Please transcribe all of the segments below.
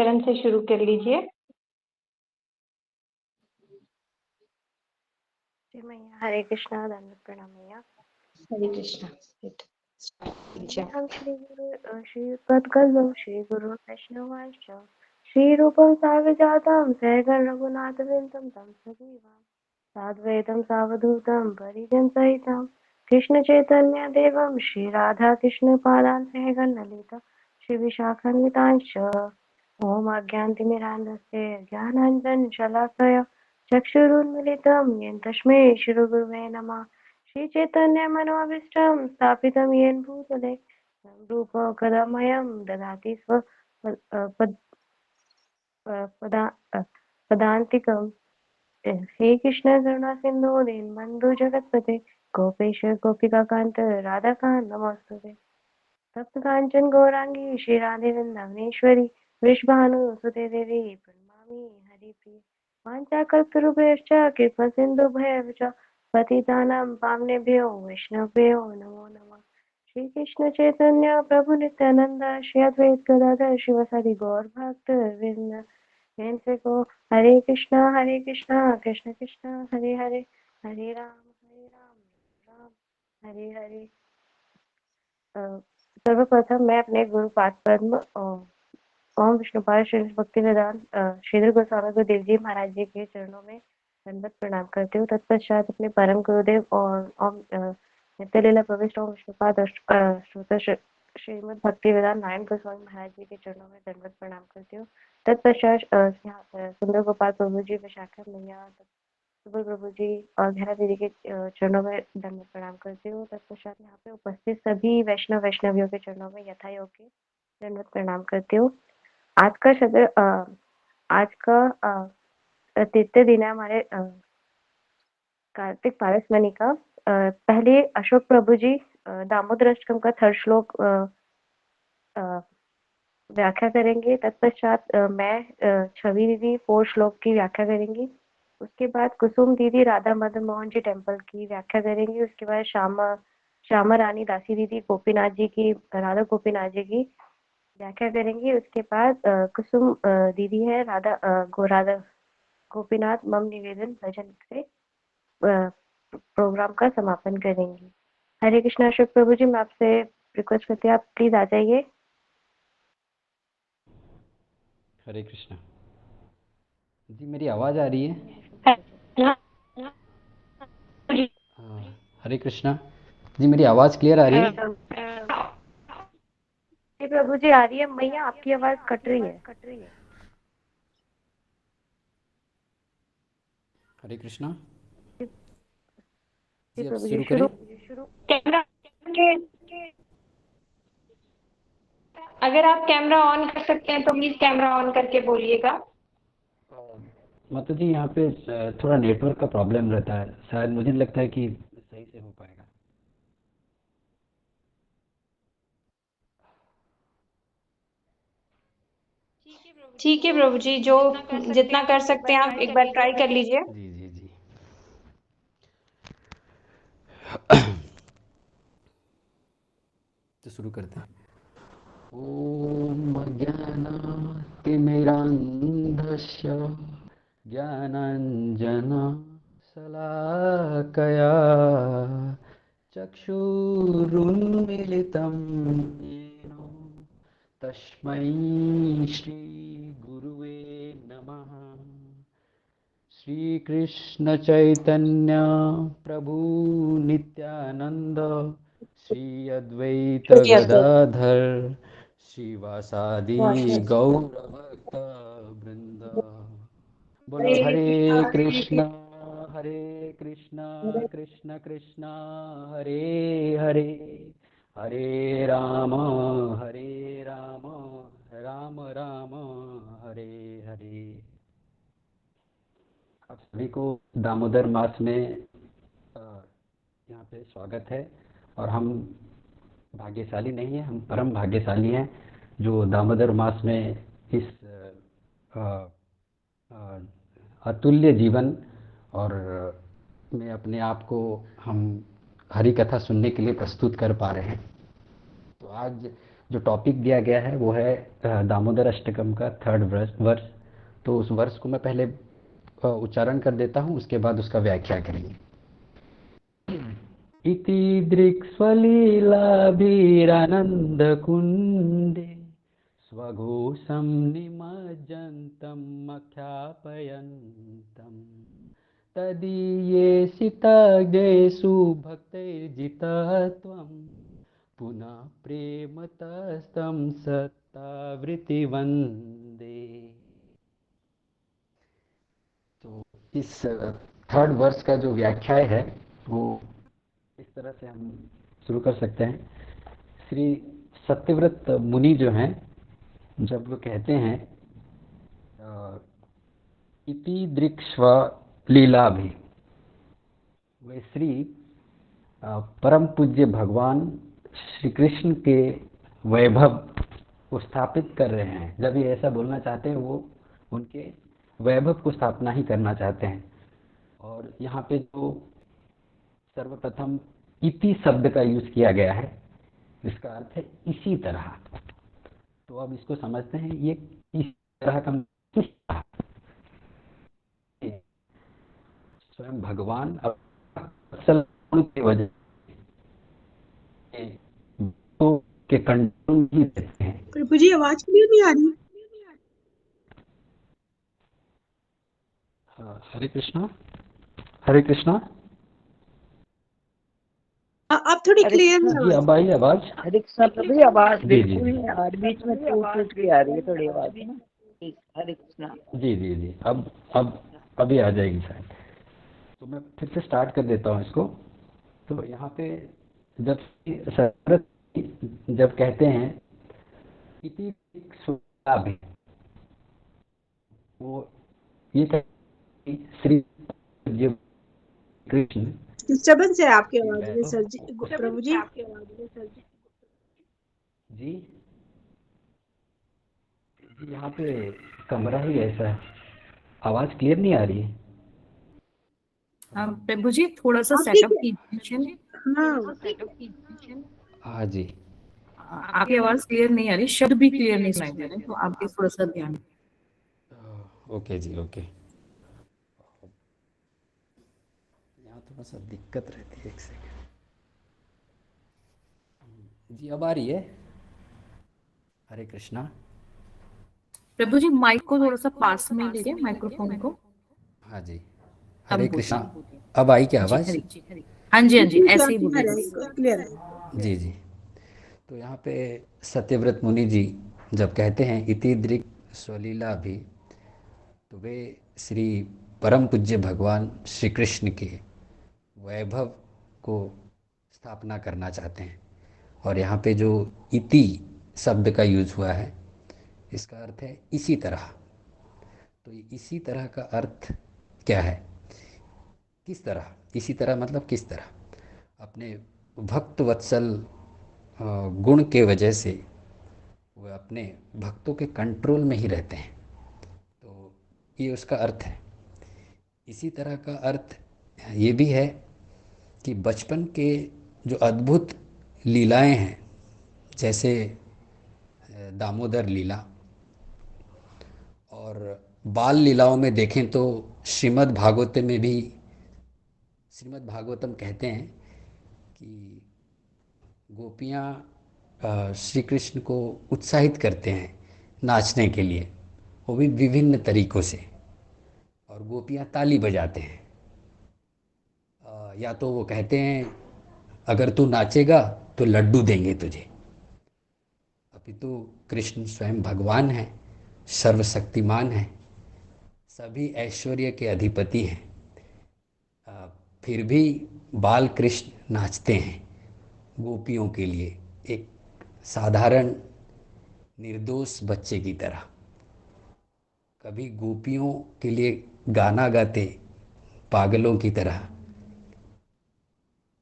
चरण से शुरू कर लीजिए। जी मैया, हरे कृष्णा, दंड प्रणाम मैया। हरे कृष्णा। हम श्री गुरु श्री पद्मं श्री गुरु वैष्णवांश्च श्री रूपं साग्रजातं सहगण रघुनाथ वृंदं तं सजीवं साद्वैतं सावधूतं परिजनसहितं कृष्ण चैतन्य देवं श्री राधा कृष्ण पादान् सहगण ललिता श्री विशाखान्वितांश्च ओम अज्ञानतिमिरान्धस्य ज्ञानाञ्जन शलाकया चक्षुरुन्मिलितं येन तस्मै श्री गुरुवे नमः। श्री चैतन्य मनोभीष्टं स्थापितं येन भूतले रूप कदामयं ददाति पदान्तिकं हे कृष्ण करुणा सिन्धु दीनबन्धु जगत्पते गोपेश गोपिकान्त राधाकान्त नमोस्तुते। तप्त कांचन गौरांगी श्री राधे वृंदावनेश्वरी वृषभानुसुते देवी प्रणमामि हरिप्रिये वाञ्छाकल्पतरुभ्यश्च कृपा सिन्धुभ्यश्च पतितानां पावनेभ्यो वैष्णवेभ्यो नमो नमः। श्री कृष्ण चैतन्य प्रभु नित्यानंद श्री अद्वैत गदाधर शिवसादि गौर भक्त वृंद से को हरे कृष्णा कृष्ण कृष्ण हरे हरे हरे राम राम हरे हरे। सर्वप्रथम मैं अपने गुरु पाद पद्म ओम विष्णुपाद श्री भक्तिवेदांत श्रीधर गोस्वामी गुरुदेव जी महाराज जी के चरणों में दंडवत प्रणाम करती हूँ। तत्पश्चात अपने परम गुरुदेव और ओम नित्यलीला प्रविष्ट ओम विष्णुपाद श्रोता श्रीमद भक्तिवेदांत नारायण गोस्वामी महाराज जी के चरणों में दंडवत प्रणाम करती हूँ। तत्पश्चात सुंदर गोपाल प्रभु जी, विशाखा मैया, सुबह प्रभु जी और घेरा दीदी के चरणों में दंडवत प्रणाम करती हूँ। तत्पश्चात यहाँ पे उपस्थित सभी वैष्णवियों के चरणों में यथा योग के दंडवत प्रणाम करती हूँ। आज का तृतीय दिन है हमारे कार्तिक पारसमणि का। पहले अशोक प्रभु जी दामोदर अष्टकम का थर्ड श्लोक व्याख्या करेंगे। तत्पश्चात मैं छवि दीदी 4 श्लोक की व्याख्या करेंगी। उसके बाद कुसुम दीदी राधा मदन मोहन जी टेम्पल की व्याख्या करेंगी। उसके बाद श्यामा रानी दासी दीदी गोपीनाथ जी की, राधा गोपीनाथ जी की व्याख्या करेंगी। उसके बाद कुसुम दीदी है राधा गोपीनाथ मम निवेदन भजन से प्रोग्राम का समापन करेंगी। हरे कृष्णा। अशोक प्रभु जी, मैं आपसे रिक्वेस्ट करती हूँ, आप प्लीज आ जाइए। हरे कृष्णा जी, मेरी आवाज़ आ रही है? हरे कृष्णा जी, मेरी आवाज़ क्लियर आ रही है? प्रभु जी आ रही है। मैया आपकी आवाज़ कट रही है। हरे कृष्णा जी जी, अब प्रभु जी शुरू करें? अगर आप कैमरा ऑन कर सकते हैं तो प्लीज कैमरा ऑन करके बोलिएगा। मतलब जी, यहाँ पे थोड़ा नेटवर्क का प्रॉब्लम रहता है, शायद मुझे नहीं लगता है कि सही से हो पाएगा। ठीक है प्रभु जी, जो जितना कर सकते हैं आप एक बार ट्राई कर लीजिए। जी जी जी। तो शुरू करते हैं। ओम अज्ञानातिमिरान्धस्य ज्ञानाञ्जनशलाकया चक्षुरुन्मीलितं येन तस्मै श्रीगुरुवे नमः। श्रीकृष्ण चैतन्य प्रभु नित्यानंद श्री अद्वैत गदाधर श्रीवासादि गौरभक्त वृंद। बोलो हरे कृष्णा कृष्ण कृष्ण हरे हरे, हरे राम राम राम हरे हरे। आप सभी को दामोदर मास में यहाँ पे स्वागत है। और हम भाग्यशाली नहीं हैं, हम परम भाग्यशाली हैं जो दामोदर मास में इस अतुल्य जीवन और में अपने आप को हम हरि कथा सुनने के लिए प्रस्तुत कर पा रहे हैं। तो आज जो टॉपिक दिया गया है वो है दामोदर अष्टकम का थर्ड वर्स। तो उस वर्स को मैं पहले उच्चारण कर देता हूँ, उसके बाद उसका व्याख्या करेंगे। इति दृक्स्वलीलाभिरानन्दकुन्दे स्वघोषं निमज्जन्तम् अख्यापयन्तम् तदीयेषितज्ञेषु भक्तैर्जितः त्वं पुनः प्रेमतस्तं सत्तावृत्ति वन्दे। तो इस थर्ड वर्स का जो व्याख्या है वो इस तरह से हम शुरू कर सकते हैं। श्री सत्यव्रत मुनि जो हैं, जब वो कहते हैं इति दृक्ष्व लीला भी, वे श्री परम पूज्य भगवान श्री कृष्ण के वैभव को स्थापित कर रहे हैं। जब ये ऐसा बोलना चाहते हैं, वो उनके वैभव को स्थापना ही करना चाहते हैं। और यहाँ पे जो सर्वप्रथम इति शब्द का यूज किया गया है, इसका अर्थ है इसी तरह। तो अब इसको समझते हैं, ये इस तरह का किस तरह स्वयं भगवान असल की वजह से तो के कंट्रोल ही देते हैं। प्रभु जी आवाज क्लियर नहीं आ रही। हरे कृष्णा, हरे कृष्णा। अब थोड़ी क्लियर है जी अब आई आवाज। हरे कृष्णा प्रभु जी, आवाज जी, बिल्कुल जी। नहीं आ रही, बीच में टूट के आ रही है थोड़ी आवाज है ना। ठीक, हरे कृष्णा। जी जी जी, अब अभी आ जाएगी शायद। तो मैं फिर से स्टार्ट कर देता हूँ इसको। तो यहाँ पे जब शरद जब कहते हैं इति भी, वो ये कहते हैं श्री कृष्ण डिस्टर्बेंस है आपकी आवाज में सर जी, प्रभु जी। जी यहाँ पे कमरा ही ऐसा है, आवाज क्लियर नहीं आ रही है। प्रभु जी थोड़ा सा आप सेटअप ठीक कीजिए। हाँ हाँ जी, आपकी आवाज क्लियर नहीं आ रही, शब्द भी क्लियर नहीं सुनाई दे रहे, तो आप भी थोड़ा सा ध्यान। ओके जी, ओके। यहाँ थोड़ा सा दिक्कत रहती है, एक सेकंड जी। अब आ रही है? हरे कृष्णा। प्रभु जी माइक को थोड़ा सा पास में लीजिए, माइक्रोफोन को। हाँ जी, अब हरे बोलिए। कृष्णा। अब आई क्या आवाज? हाँ जी हाँ जी, ऐसे ही बोलिए। क्लियर है। जी जी। तो यहाँ पे सत्यव्रत मुनि जी जब कहते हैं इति दृक् स्वलीला भी, तो वे श्री परम पूज्य भगवान श्री कृष्ण के वैभव को स्थापना करना चाहते हैं। और यहाँ पे जो इति शब्द का यूज हुआ है, इसका अर्थ है इसी तरह। तो इसी तरह का अर्थ क्या है? किस तरह? इसी तरह मतलब किस तरह? अपने भक्त वत्सल गुण के वजह से वह अपने भक्तों के कंट्रोल में ही रहते हैं। तो ये उसका अर्थ है। इसी तरह का अर्थ ये भी है कि बचपन के जो अद्भुत लीलाएं हैं, जैसे दामोदर लीला, और बाल लीलाओं में देखें तो श्रीमद् भागवतम कहते हैं कि गोपियाँ श्री कृष्ण को उत्साहित करते हैं नाचने के लिए, वो भी विभिन्न तरीक़ों से। और गोपियाँ ताली बजाते हैं। या तो वो कहते हैं अगर तू नाचेगा तो लड्डू देंगे तुझे। अपितु कृष्ण स्वयं भगवान है, सर्वशक्तिमान है, सभी ऐश्वर्य के अधिपति हैं। फिर भी बाल कृष्ण नाचते हैं गोपियों के लिए, एक साधारण निर्दोष बच्चे की तरह। कभी गोपियों के लिए गाना गाते पागलों की तरह,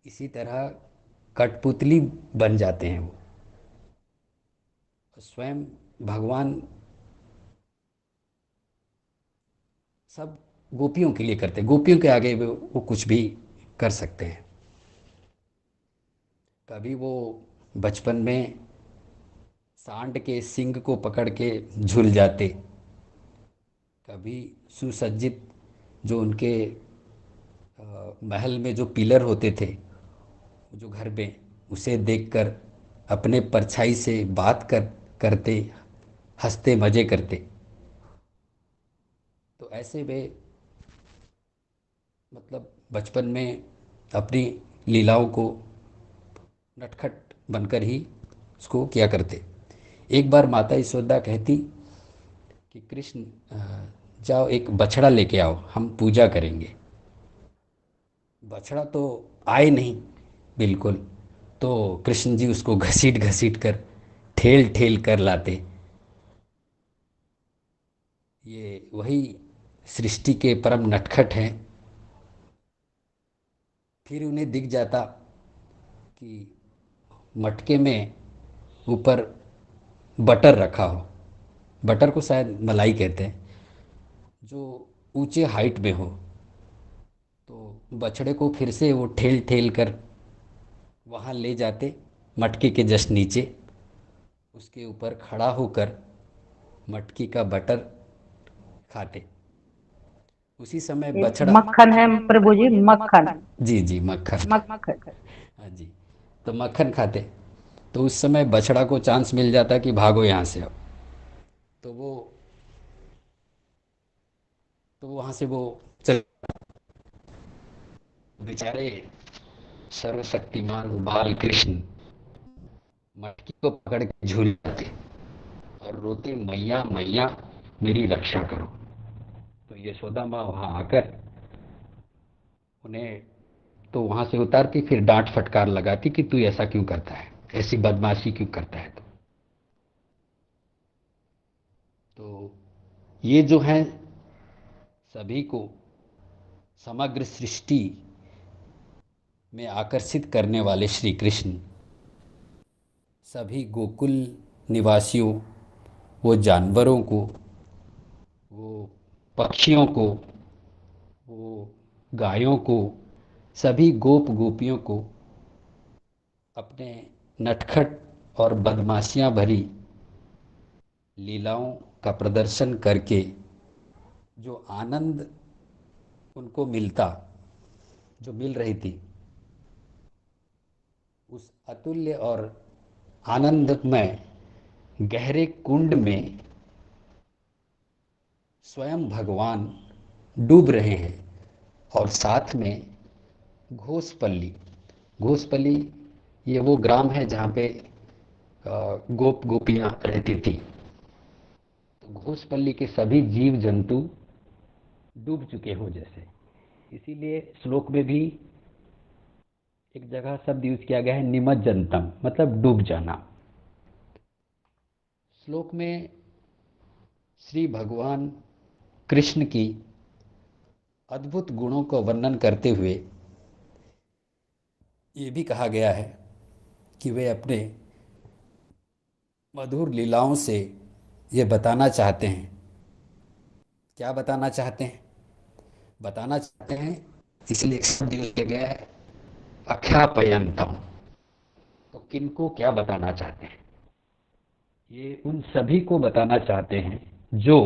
इसी तरह कठपुतली बन जाते हैं वो। स्वयं भगवान सब गोपियों के लिए करते हैं, गोपियों के आगे वो कुछ भी कर सकते हैं। कभी वो बचपन में सांड के सींग को पकड़ के झूल जाते, कभी सुसज्जित जो उनके महल में जो पिलर होते थे, जो घर में, उसे देखकर अपने परछाई से बात करते, हंसते मजे करते। तो ऐसे वे मतलब बचपन में अपनी लीलाओं को नटखट बनकर ही उसको किया करते। एक बार माता यशोदा कहती कि कृष्ण जाओ एक बछड़ा लेके आओ, हम पूजा करेंगे। बछड़ा तो आए नहीं बिल्कुल, तो कृष्ण जी उसको घसीट घसीट कर ठेल ठेल कर लाते। ये वही सृष्टि के परम नटखट हैं। फिर उन्हें दिख जाता कि मटके में ऊपर बटर रखा हो, बटर को शायद मलाई कहते हैं, जो ऊंचे हाइट में हो। तो बछड़े को फिर से वो ठेल ठेल कर वहाँ ले जाते, मटके के जस्ट नीचे, उसके ऊपर खड़ा होकर मटकी का बटर खाते। उसी समय ये बछड़ा, मक्खन है प्रभु जी, मक्खन। जी जी मक्खन, मक्खन। हाँ जी, तो मक्खन खाते। तो उस समय बछड़ा को चांस मिल जाता कि भागो यहाँ से अब। तो वहाँ से वो चल, बेचारे सर्वशक्तिमान बाल कृष्ण मटकी को पकड़ के झूल जाते और रोते, मैया मैया मेरी रक्षा करो। तो यशोदा माँ वहाँ आकर उन्हें तो वहाँ से उतारती, फिर डांट फटकार लगाती कि तू ऐसा क्यों करता है, ऐसी बदमाशी क्यों करता है। तो ये जो है सभी को समग्र सृष्टि में आकर्षित करने वाले श्री कृष्ण सभी गोकुल निवासियों, वो जानवरों को, वो पक्षियों को, वो गायों को, सभी गोप गोपियों को अपने नटखट और बदमाशियां भरी लीलाओं का प्रदर्शन करके जो आनंद उनको मिलता, जो मिल रही थी, उस अतुल्य और आनंदमय गहरे कुंड में स्वयं भगवान डूब रहे हैं। और साथ में घोसपल्ली, घोसपल्ली ये वो ग्राम है जहाँ पे गोप गोपियाँ रहती थी। तो घोसपल्ली के सभी जीव जंतु डूब चुके हों जैसे। इसीलिए श्लोक में भी एक जगह शब्द यूज किया गया है निमज्जनतम, मतलब डूब जाना। श्लोक में श्री भगवान कृष्ण की अद्भुत गुणों का वर्णन करते हुए ये भी कहा गया है कि वे अपने मधुर लीलाओं से ये बताना चाहते हैं। क्या बताना चाहते हैं? बताना चाहते हैं, इसलिए एक शब्द यूज किया गया है अख्यापयंतम। तो किनको क्या बताना चाहते हैं? ये उन सभी को बताना चाहते हैं जो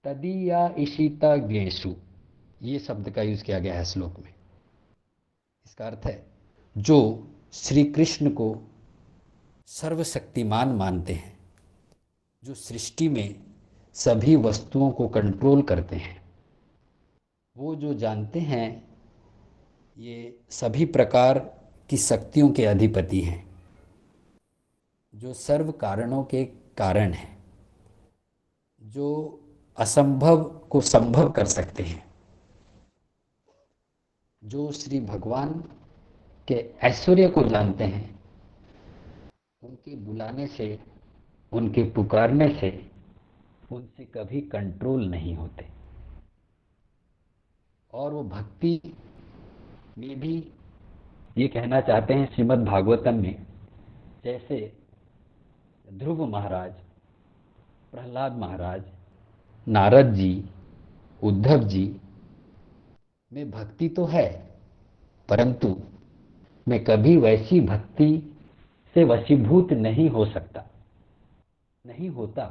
तदीया इशिता ज्ञेषु, ये शब्द का यूज किया गया है श्लोक में। इसका अर्थ है जो श्री कृष्ण को सर्वशक्तिमान मानते हैं, जो सृष्टि में सभी वस्तुओं को कंट्रोल करते हैं, वो जो जानते हैं ये सभी प्रकार की शक्तियों के अधिपति हैं, जो सर्व कारणों के कारण हैं, जो असंभव को संभव कर सकते हैं, जो श्री भगवान के ऐश्वर्य को जानते हैं। उनके बुलाने से, उनके पुकारने से उनसे कभी कंट्रोल नहीं होते। और वो भक्ति में भी ये कहना चाहते हैं श्रीमद् भागवतम में, जैसे ध्रुव महाराज, प्रहलाद महाराज, नारद जी, उद्धव जी में भक्ति तो है, परंतु मैं कभी वैसी भक्ति से वशीभूत नहीं हो सकता, नहीं होता।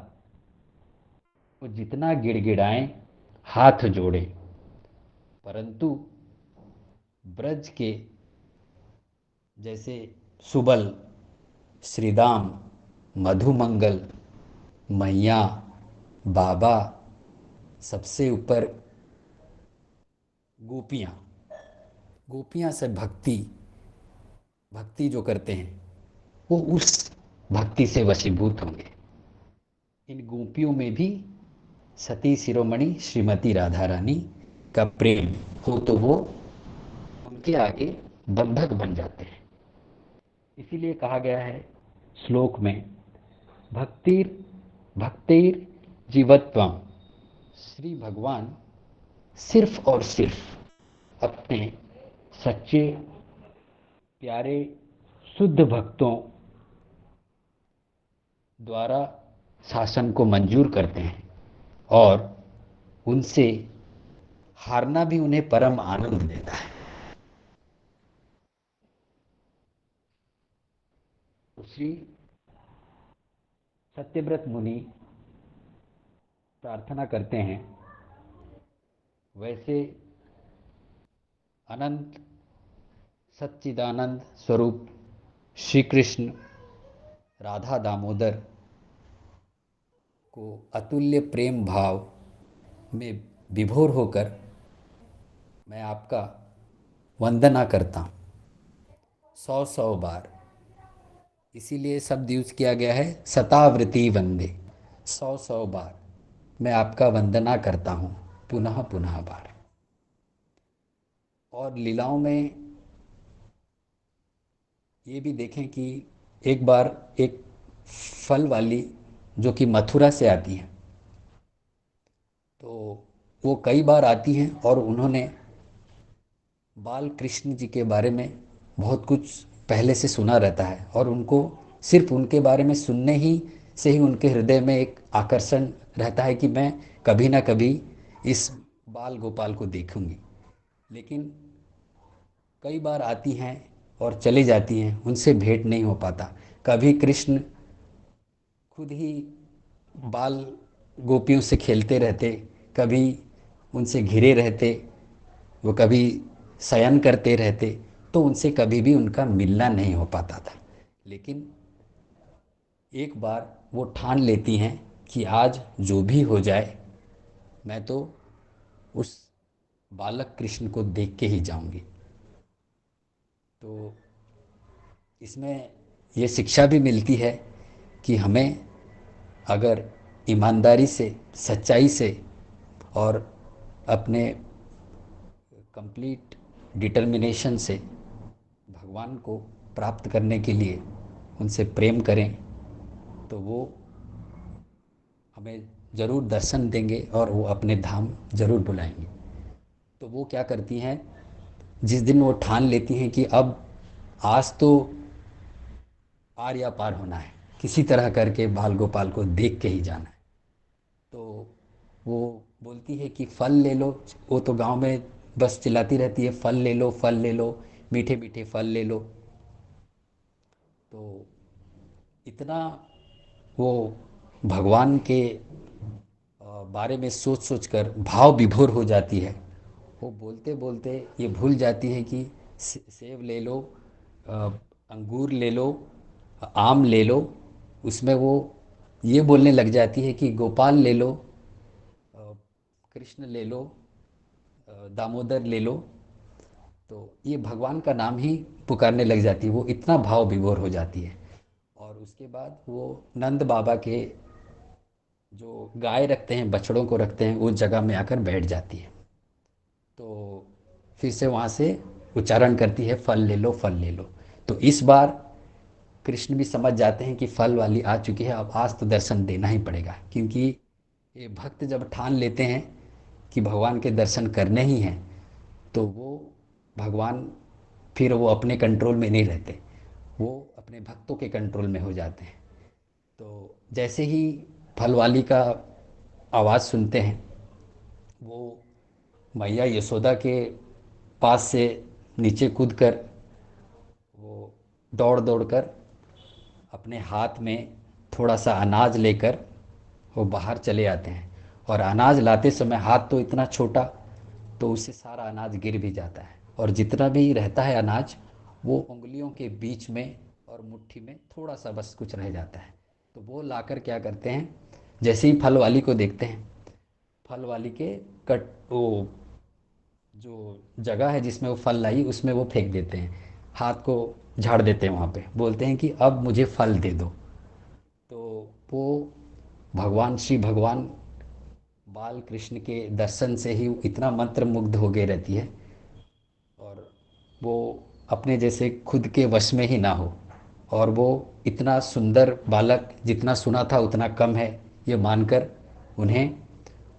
वो जितना गिड़गिड़ाएं, हाथ जोड़े, परंतु ब्रज के जैसे सुबल, श्रीदाम, मधुमंगल, मैया, बाबा, सबसे ऊपर गोपियाँ, गोपियाँ से भक्ति, भक्ति जो करते हैं वो उस भक्ति से वशीभूत होंगे। इन गोपियों में भी सती शिरोमणि श्रीमती राधा रानी का प्रेम हो तो वो उनके आगे बंधक बन जाते हैं। इसीलिए कहा गया है श्लोक में, भक्तिर भक्तिर जीवत्वम, श्री भगवान सिर्फ और सिर्फ अपने सच्चे प्यारे शुद्ध भक्तों द्वारा शासन को मंजूर करते हैं और उनसे हारना भी उन्हें परम आनंद देता है। श्री सत्यव्रत मुनि प्रार्थना करते हैं, वैसे अनंत सच्चिदानंद स्वरूप श्री कृष्ण राधा दामोदर को अतुल्य प्रेम भाव में विभोर होकर मैं आपका वंदना करता हूँ 100 बार। इसीलिए शब्द यूज किया गया है शतावृति वंदे, 100 बार मैं आपका वंदना करता हूँ, पुनः पुनः बार। और लीलाओं में ये भी देखें कि एक बार एक फल वाली जो कि मथुरा से आती हैं, तो वो कई बार आती हैं और उन्होंने बाल कृष्ण जी के बारे में बहुत कुछ पहले से सुना रहता है और उनको सिर्फ उनके बारे में सुनने ही से ही उनके हृदय में एक आकर्षण रहता है कि मैं कभी ना कभी इस बाल गोपाल को देखूंगी। लेकिन कई बार आती हैं और चली जाती हैं, उनसे भेंट नहीं हो पाता। कभी कृष्ण खुद ही बाल गोपियों से खेलते रहते, कभी उनसे घिरे रहते, वो कभी शयन करते रहते, तो उनसे कभी भी उनका मिलना नहीं हो पाता था। लेकिन एक बार वो ठान लेती हैं कि आज जो भी हो जाए मैं तो उस बालक कृष्ण को देख के ही जाऊंगी। तो इसमें ये शिक्षा भी मिलती है कि हमें अगर ईमानदारी से, सच्चाई से और अपने कंप्लीट डिटर्मिनेशन से भगवान को प्राप्त करने के लिए उनसे प्रेम करें तो वो हमें ज़रूर दर्शन देंगे और वो अपने धाम ज़रूर बुलाएंगे। तो वो क्या करती हैं, जिस दिन वो ठान लेती हैं कि अब आज तो आर या पार होना है, किसी तरह करके बाल गोपाल को देख के ही जाना है, तो वो बोलती है कि फल ले लो। वो तो गांव में बस चिल्लाती रहती है, फल ले लो, फल ले लो, मीठे मीठे फल ले लो। तो इतना वो भगवान के बारे में सोच सोच कर भाव विभोर हो जाती है। वो बोलते बोलते ये भूल जाती है कि सेब ले लो, अंगूर ले लो, आम ले लो। उसमें वो ये बोलने लग जाती है कि गोपाल ले लो, कृष्ण ले लो, दामोदर ले लो। तो ये भगवान का नाम ही पुकारने लग जाती है, वो इतना भाव विभोर हो जाती है। और उसके बाद वो नंद बाबा के जो गाय रखते हैं, बछड़ों को रखते हैं, उस जगह में आकर बैठ जाती है। तो फिर से वहाँ से उच्चारण करती है, फल ले लो, फल ले लो। तो इस बार कृष्ण भी समझ जाते हैं कि फल वाली आ चुकी है, अब आज तो दर्शन देना ही पड़ेगा। क्योंकि ये भक्त जब ठान लेते हैं कि भगवान के दर्शन करने ही हैं, तो वो भगवान फिर वो अपने कंट्रोल में नहीं रहते, वो अपने भक्तों के कंट्रोल में हो जाते हैं। तो जैसे ही फल वाली का आवाज़ सुनते हैं, वो मैया यशोदा के पास से नीचे कूदकर वो दौड़ दौड़ कर अपने हाथ में थोड़ा सा अनाज लेकर वो बाहर चले आते हैं। और अनाज लाते समय हाथ तो इतना छोटा, तो उससे सारा अनाज गिर भी जाता है, और जितना भी रहता है अनाज वो उंगलियों के बीच में और मुट्ठी में थोड़ा सा बस कुछ रह जाता है। तो वो लाकर क्या करते हैं, जैसे ही फल वाली को देखते हैं, फल वाली के कट वो जो जगह है जिसमें वो फल लाई उसमें वो फेंक देते हैं, हाथ को झाड़ देते हैं वहाँ पे, बोलते हैं कि अब मुझे फल दे दो। तो वो भगवान बाल कृष्ण के दर्शन से ही इतना मंत्र मुग्ध हो गई रहती है, और वो अपने जैसे खुद के वश में ही ना हो, और वो इतना सुंदर बालक, जितना सुना था उतना कम है ये मानकर उन्हें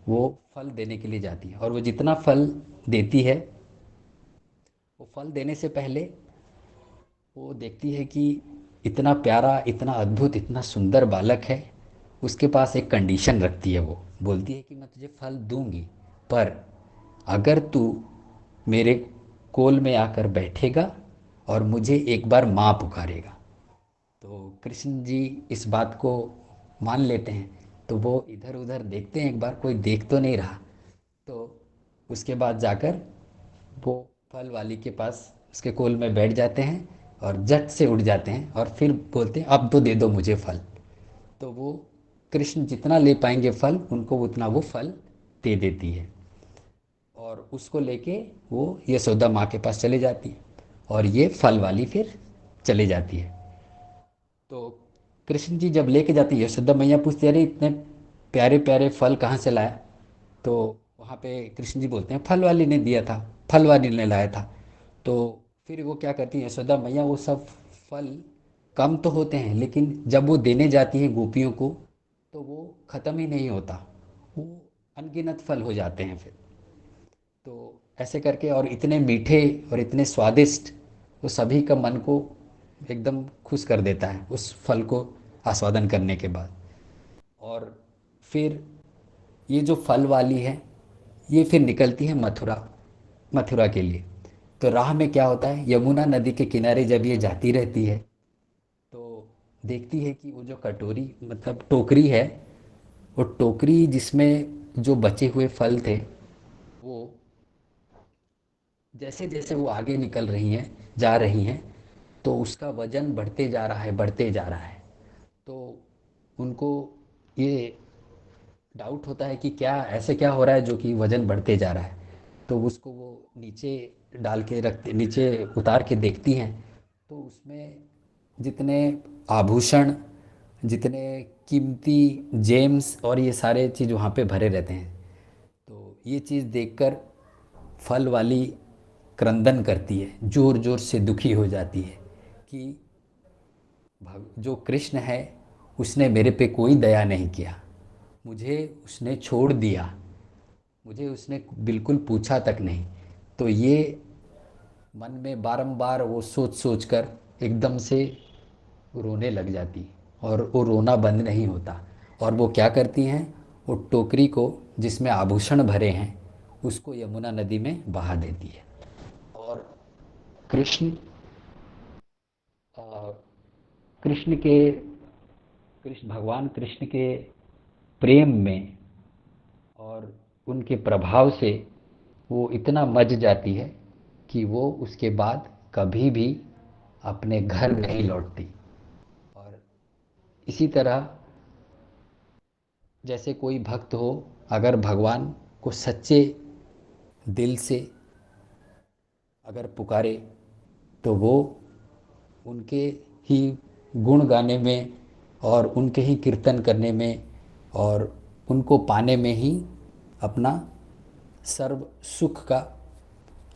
वो फल देने के लिए जाती है। और वो जितना फल देती है, वो फल देने से पहले वो देखती है कि इतना प्यारा, इतना अद्भुत, इतना सुंदर बालक है, उसके पास एक कंडीशन रखती है। वो बोलती है कि मैं तुझे फल दूंगी, पर अगर तू मेरे कोल में आकर बैठेगा और मुझे एक बार माँ पुकारेगा। तो कृष्ण जी इस बात को मान लेते हैं। तो वो इधर उधर देखते हैं, एक बार कोई देख तो नहीं रहा। तो उसके बाद जाकर वो फल वाली के पास उसके कोल में बैठ जाते हैं और झट से उठ जाते हैं, और फिर बोलते हैं अब तो दे दो मुझे फल। तो वो कृष्ण जितना ले पाएंगे फल, उनको उतना वो फल दे देती है, और उसको लेके वो यशोदा माँ के पास चले जाती है, और ये फल वाली फिर चले जाती है। तो कृष्ण जी जब लेके जाती है, यशोदा मैया पूछती है अरे इतने प्यारे प्यारे फल कहाँ से लाया। तो वहाँ पे कृष्ण जी बोलते हैं फल वाली ने दिया था, फल वाली ने लाया था। तो फिर वो क्या करती है यशोदा मैया, वो सब फल कम तो होते हैं, लेकिन जब वो देने जाती हैं गोपियों को तो वो ख़त्म ही नहीं होता, वो अनगिनत फल हो जाते हैं फिर। तो ऐसे करके, और इतने मीठे और इतने स्वादिष्ट, वो सभी का मन को एकदम खुश कर देता है उस फल को आस्वादन करने के बाद। और फिर ये जो फल वाली है, ये फिर निकलती है मथुरा, मथुरा के लिए। तो राह में क्या होता है, यमुना नदी के किनारे जब ये जाती रहती है तो देखती है कि वो जो कटोरी मतलब टोकरी है, वो टोकरी जिसमें जो बचे हुए फल थे, वो जैसे जैसे वो आगे निकल रही हैं, जा रही हैं, तो उसका वजन बढ़ते जा रहा है, बढ़ते जा रहा है। तो उनको ये डाउट होता है कि क्या ऐसे क्या हो रहा है जो कि वजन बढ़ते जा रहा है। तो उसको वो नीचे डाल के रखते, नीचे उतार के देखती हैं, तो उसमें जितने आभूषण, जितने कीमती जेम्स और ये सारे चीज़ वहाँ पे भरे रहते हैं। तो ये चीज़ देखकर फल वाली क्रंदन करती है, जोर जोर से दुखी हो जाती है कि जो कृष्ण है उसने मेरे पे कोई दया नहीं किया, मुझे उसने छोड़ दिया, मुझे उसने बिल्कुल पूछा तक नहीं। तो ये मन में बारंबार वो सोच सोच कर एकदम से रोने लग जाती, और वो रोना बंद नहीं होता। और वो क्या करती हैं, वो टोकरी को जिसमें आभूषण भरे हैं उसको यमुना नदी में बहा देती है। और कृष्ण अ, कृष्ण के कृष्ण भगवान कृष्ण के प्रेम में और उनके प्रभाव से वो इतना मज जाती है कि वो उसके बाद कभी भी अपने घर नहीं लौटती। और इसी तरह जैसे कोई भक्त हो, अगर भगवान को सच्चे दिल से अगर पुकारे, तो वो उनके ही गुण गाने में और उनके ही कीर्तन करने में और उनको पाने में ही अपना सर्व सुख का,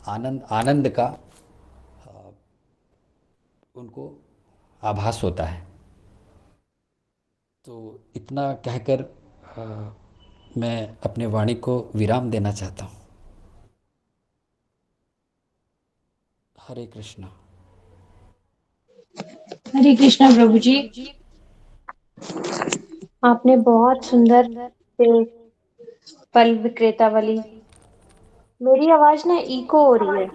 आनंद आनंद का उनको आभास होता है। तो इतना कहकर मैं अपने वाणी को विराम देना चाहता हूँ। हरे कृष्णा। हरे कृष्णा प्रभु जी। आपने बहुत सुंदर से फल विक्रेता वाली, मेरी आवाज ना इको हो रही है,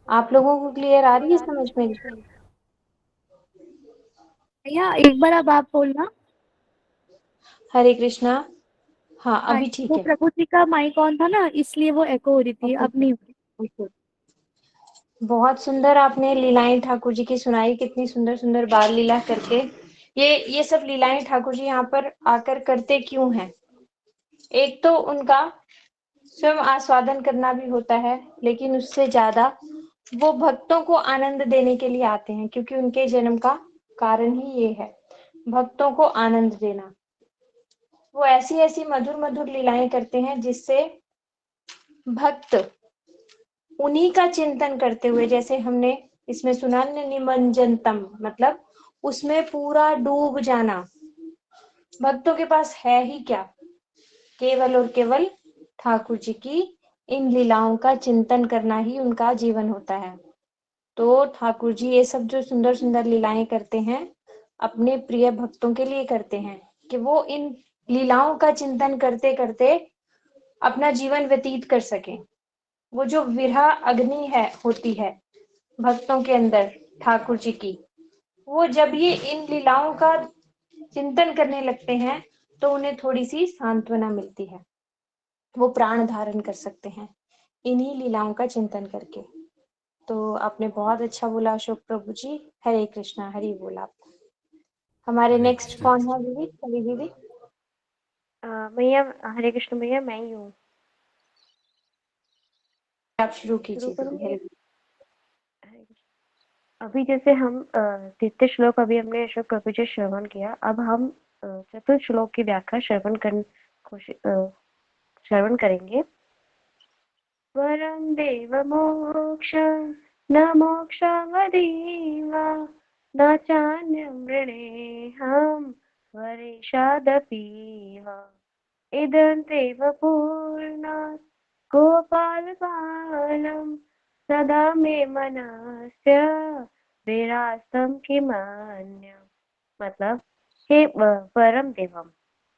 आप लोगों को क्लियर आ रही है समझ में? भैया एक बार अब आप बोलना। हरे कृष्णा। हाँ हाँ, अभी ठीक वो है। प्रभु जी का माइक ऑन था ना, इसलिए वो एको हो रही थी, ओके अब नहीं हो रही। ओके। बहुत सुंदर आपने लीलाएं ठाकुर जी की सुनाई, कितनी सुंदर सुंदर बाल लीला करके। ये सब लीलाएं ठाकुर जी यहाँ पर आकर करते क्यों हैं? एक तो उनका स्वयं आस्वादन करना भी होता है, लेकिन उससे ज्यादा वो भक्तों को आनंद देने के लिए आते हैं, क्योंकि उनके जन्म का कारण ही ये है, भक्तों को आनंद देना। वो ऐसी ऐसी मधुर मधुर लीलाएं करते हैं जिससे भक्त उन्हीं का चिंतन करते हुए, जैसे हमने इसमें सुना न, निमंजनतम मतलब उसमें पूरा डूब जाना। भक्तों के पास है ही क्या, केवल और केवल ठाकुर जी की इन लीलाओं का चिंतन करना ही उनका जीवन होता है। तो ठाकुर जी ये सब जो सुंदर सुंदर लीलाएं करते हैं, अपने प्रिय भक्तों के लिए करते हैं, कि वो इन लीलाओं का चिंतन करते करते अपना जीवन व्यतीत कर सकें। वो जो विरह अग्नि है होती है भक्तों के अंदर ठाकुर जी की, वो जब ये इन लीलाओं का चिंतन करने लगते हैं तो उन्हें थोड़ी सी सांत्वना मिलती है, वो प्राण धारण कर सकते हैं इन्हीं लीलाओं का चिंतन करके। तो आपने बहुत अच्छा बोला अशोक प्रभु जी। हरे कृष्णा, हरि बोल। आप हमारे हरे नेक्स्ट कृष्णा। कौन है दीदी? हरी दीदी। भैया हरे कृष्ण भैया, मैं ही हूँ। आप शुरू शुरू कीजिए करूँ दीदी। भैया? हरे हरे कृष्ण। अभी जैसे हम तृतीय श्लोक अभी हमने अशोक प्रभु जी श्रवण किया, अब हम चतुर्थ श्लोक की व्याख्या श्रवण करेंगे। वरं देवमोक्ष न मोक्षमदीव न चान्यं वृणेऽहं वरेषादपीव इदं देव पूर्णात् गोपालपालं सदा मे मनस्य विरासतं किमन्यम्। मतलब, हे परम देवम,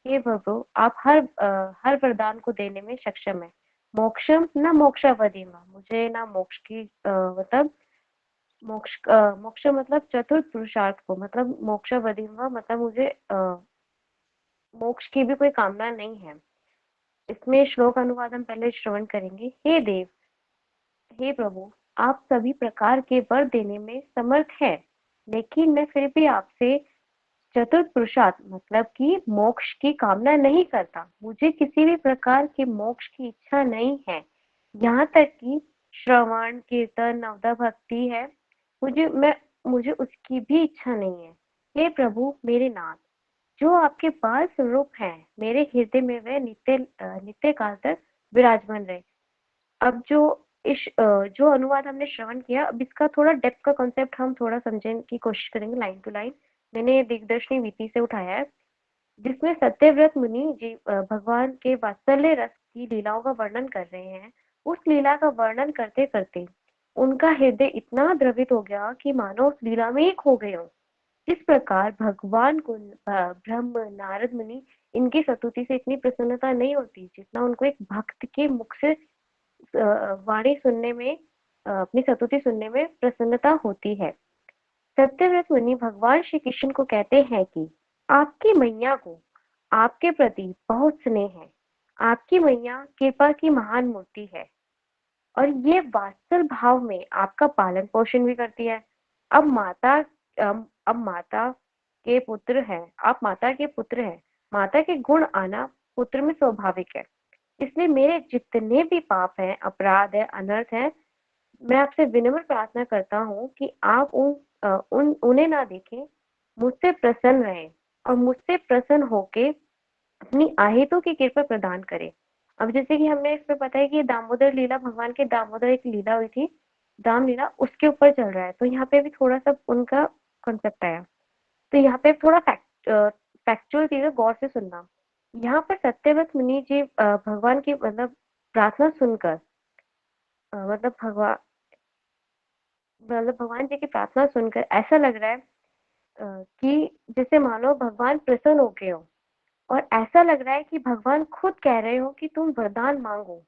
हे प्रभु, आप हर वरदान को देने में सक्षम है। मोक्षम न मोक्षावधिमा, मुझे ना मोक्ष की मतलब मोक्ष मतलब चतुर्थ पुरुषार्थ को, मतलब मोक्षावधिमा मतलब मुझे मोक्ष की भी कोई कामना नहीं है। इसमें श्लोक अनुवाद हम पहले श्रवण करेंगे। हे देव, हे प्रभु, आप सभी प्रकार के वर देने में समर्थ हैं, लेकिन मैं फिर भी आपसे चतुर्थ पुरुषार्थ मतलब कि मोक्ष की कामना नहीं करता। मुझे किसी भी प्रकार के मोक्ष की इच्छा नहीं है। यहाँ तक कि श्रवण कीर्तन नवदा भक्ति है, मुझे उसकी भी इच्छा नहीं है। हे प्रभु मेरे नाथ, जो आपके बाल स्वरूप हैं, मेरे हृदय में वे नित्य काल तक विराजमान रहे। अब जो अनुवाद हमने श्रवण किया, अब इसका थोड़ा डेप्थ का कॉन्सेप्ट हम थोड़ा समझने की कोशिश करेंगे लाइन टू लाइन। मैंने दिग्दर्शनी वीति से उठाया है, जिसमें सत्यव्रत मुनि जी भगवान के वात्सल्य रस की लीलाओं का वर्णन कर रहे हैं। उस लीला का वर्णन करते करते उनका हृदय इतना द्रवित हो गया कि मानो उस लीला में ही खो गए हों। इस प्रकार भगवान को ब्रह्म नारद मुनि इनकी स्तुति से इतनी प्रसन्नता नहीं होती जितना उनको एक भक्त के मुख से वाणी सुनने में, अपनी स्तुति सुनने में प्रसन्नता होती है। सत्यव्रत मुनि भगवान श्री कृष्ण को कहते हैं कि आपकी मैया को आपके प्रति बहुत स्नेह है। आपकी मैया कृपा की महान मूर्ति है और ये वात्सल भाव में आपका पालन पोषण भी करती है। अब माता अब माता के पुत्र हैं, आप माता के पुत्र हैं। माता के गुण आना पुत्र में स्वाभाविक है। इसलिए मेरे जितने भी पाप हैं, अपराध है, अनर्थ है, मैं आपसे विनम्र प्रार्थना करता हूँ कि आप उन्हें ना देखें, मुझसे प्रसन्न रहें और मुझसे प्रसन्न होके अपनी आहितों की कृपा प्रदान करें। अब जैसे कि हमने इसमें पता है कि दामोदर लीला, भगवान के दामोदर एक लीला हुई थी, दाम लीला, उसके ऊपर चल रहा है। तो यहाँ पे भी थोड़ा सा उनका कॉन्सेप्ट आया। तो यहाँ पे थोड़ा फैक्चुअल चीजें गौर से सुनना। यहाँ पर सत्यव्रत मुनि जी भगवान की मतलब प्रार्थना सुनकर, मतलब भगवान जी की प्रार्थना सुनकर ऐसा लग रहा है कि जैसे मानो भगवान प्रसन्न हो गए हो, और ऐसा लग रहा है कि भगवान खुद कह रहे हो कि तुम वरदान मांगो।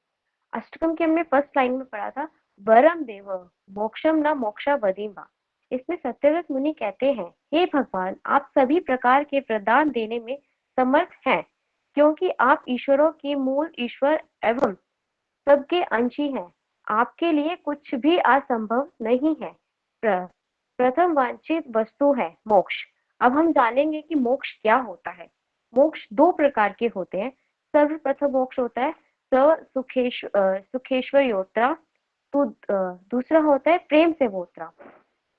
अष्टकम की हमने फर्स्ट लाइन में पढ़ा था, वरम देव मोक्षम न मोक्षा वधिमा। इसमें सत्यव्रत मुनि कहते हैं, हे भगवान, आप सभी प्रकार के वरदान देने में समर्थ हैं, क्योंकि आप ईश्वरों की मूल ईश्वर एवं सबके अंश ही हैं। आपके लिए कुछ भी असंभव नहीं है। प्रथम वांछित वस्तु है मोक्ष। अब हम जानेंगे कि मोक्ष क्या होता है। मोक्ष दो प्रकार के होते हैं। सर्वप्रथम मोक्ष होता है सुखेश्वर योत्रा, तो दूसरा होता है प्रेम से वोत्रा।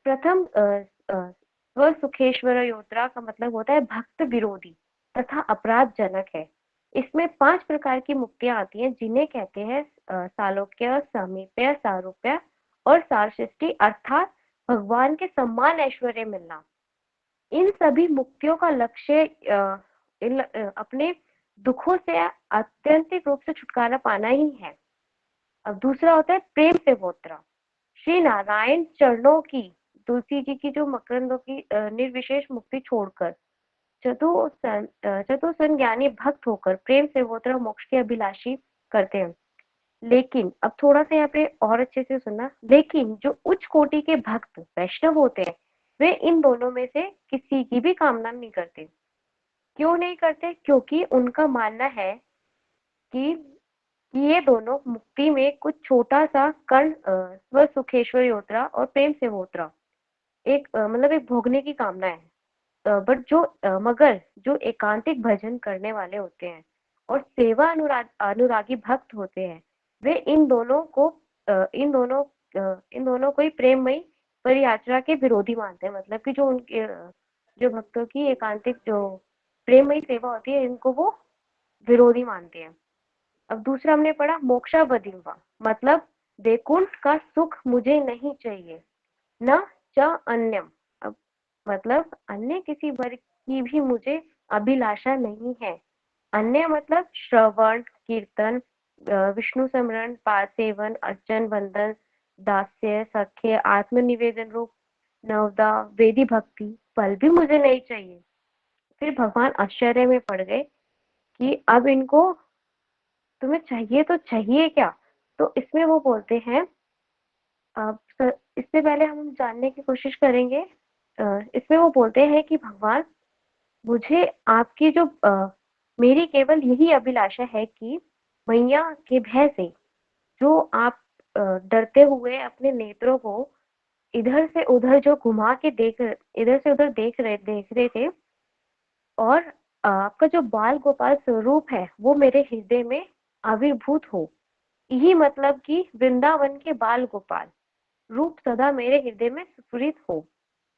प्रथम स्व सुखेश्वर योत्रा का मतलब होता है भक्त विरोधी तथा अपराध जनक है। इसमें 5 प्रकार की मुक्तियां आती हैं, जिन्हें कहते हैं सालोक्य, सामीप्य, सारूप्य और सारशिष्टि, अर्थात भगवान के सम्मान ऐश्वर्य मिलना। इन सभी मुक्तियों का लक्ष्य अपने दुखों से आत्यंतिक रूप से छुटकारा पाना ही है। अब दूसरा होता है प्रेम से वोत्रा। श्री नारायण चरणों की, तुलसी जी की जो मकरंदों की निर्विशेष मुक्ति छोड़कर चतुर्सन ज्ञानी भक्त होकर प्रेम से वोत्रा मोक्ष के अभिलाषी करते हैं। लेकिन अब थोड़ा सा यहाँ पे और अच्छे से सुनना, लेकिन जो उच्च कोटि के भक्त वैष्णव होते हैं, वे इन दोनों में से किसी की भी कामना नहीं करते। क्यों नहीं करते? क्योंकि उनका मानना है कि ये दोनों मुक्ति में कुछ छोटा सा कण स्व सुखेश्वर योत्रा और प्रेम से वोत्रा एक मतलब एक भोगने की कामना है। बट मगर जो एकांतिक भजन करने वाले होते हैं और सेवा अनुरागी भक्त होते हैं, वे इन दोनों को ही प्रेममयी परियात्रा के विरोधी मानते हैं। मतलब कि जो उनके जो भक्तों की एकांतिक जो प्रेममयी सेवा होती है, इनको वो विरोधी मानते हैं। अब दूसरा हमने पढ़ा मोक्षावधिवा, मतलब वैकुंठ का सुख मुझे नहीं चाहिए, न च अन्यम, मतलब अन्य किसी वर्ग की भी मुझे अभिलाषा नहीं है। अन्य मतलब श्रवण, कीर्तन, विष्णु स्मरण, पाद सेवन, अर्चन, वंदन, दास्य, सख्य, आत्मनिवेदन रूप नवदा, वेदी भक्ति फल भी मुझे नहीं चाहिए। फिर भगवान आश्चर्य में पड़ गए कि अब इनको तुम्हें चाहिए तो चाहिए क्या? तो इसमें वो बोलते हैं, अब इससे पहले हम जानने की कोशिश करेंगे। इसमें वो बोलते हैं कि भगवान, मुझे आपकी जो मेरी केवल यही अभिलाषा है कि मैया के भय से जो आप डरते हुए अपने नेत्रों को इधर से उधर जो घुमा के इधर से उधर देख रहे थे, और आपका जो बाल गोपाल स्वरूप है वो मेरे हृदय में आविर्भूत हो। यही मतलब कि वृंदावन के बाल गोपाल रूप सदा मेरे हृदय में स्फुरित हो।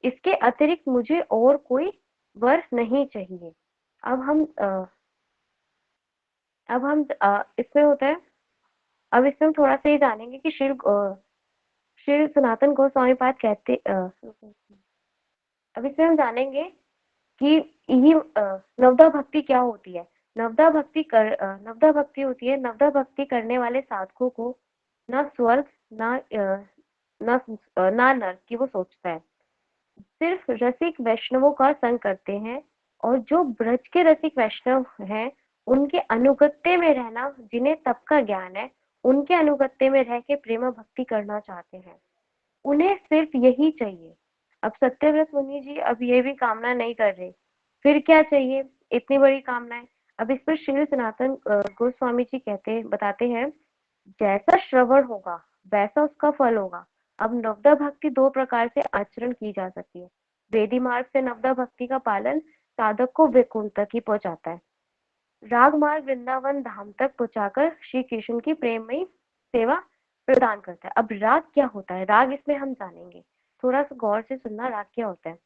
इसके अतिरिक्त मुझे और कोई वर नहीं चाहिए। अब हम इसमें होता है, अब इसमें हम थोड़ा सा ये जानेंगे कि श्री सनातन गोस्वामी पाद कहते अब इसमें हम जानेंगे कि ये नवदा भक्ति क्या होती है। नवदा भक्ति होती है, नवदा भक्ति करने वाले साधकों को ना स्वर्ग ना नरक की वो सोचता है। सिर्फ रसिक वैष्णवों का संग करते हैं, और जो ब्रज के रसिक वैष्णव हैं, उनके अनुगत्य में रहना, जिन्हें तप का ज्ञान है, उनके अनुगत्य में रह के प्रेम भक्ति करना चाहते हैं। उन्हें सिर्फ यही चाहिए। अब सत्यव्रत मुनि जी अब ये भी कामना नहीं कर रहे, फिर क्या चाहिए? इतनी बड़ी कामनाएं। अब इस पर श्री सनातन गोस्वामी जी बताते हैं, जैसा श्रवण होगा वैसा उसका फल होगा। अब नवदा भक्ति 2 प्रकार से आचरण की जा सकती है। वेदी मार्ग से नवदा भक्ति का पालन साधक को वैकुंठ तक ही पहुंचाता है। राग मार्ग वृंदावन धाम तक पहुंचाकर श्री कृष्ण की प्रेममयी सेवा प्रदान करता है। अब राग क्या होता है? राग इसमें हम जानेंगे, थोड़ा सा गौर से सुनना। राग क्या होता है?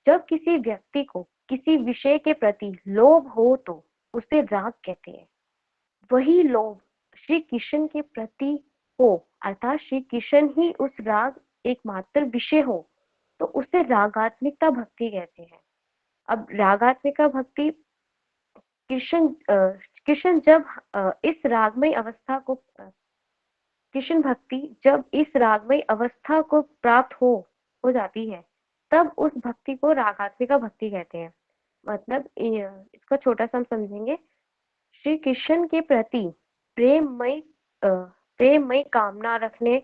जब किसी व्यक्ति को किसी विषय के प्रति लोभ हो तो उसे राग कहते हैं। वही लोभ श्री कृष्ण के प्रति हो, अर्थात श्री कृष्ण ही उस राग एकमात्र विषय हो, तो उसे रागात्मिकता भक्ति कहते हैं। अब रागात्मिका भक्ति कृष्ण जब इस रागमय अवस्था को कृष्ण भक्ति जब इस रागमय अवस्था को प्राप्त हो जाती है, तब उस भक्ति को रागात्मिका भक्ति कहते हैं। मतलब इसका छोटा सा हम समझेंगे। श्री कृष्ण के प्रति प्रेममय कामना रखने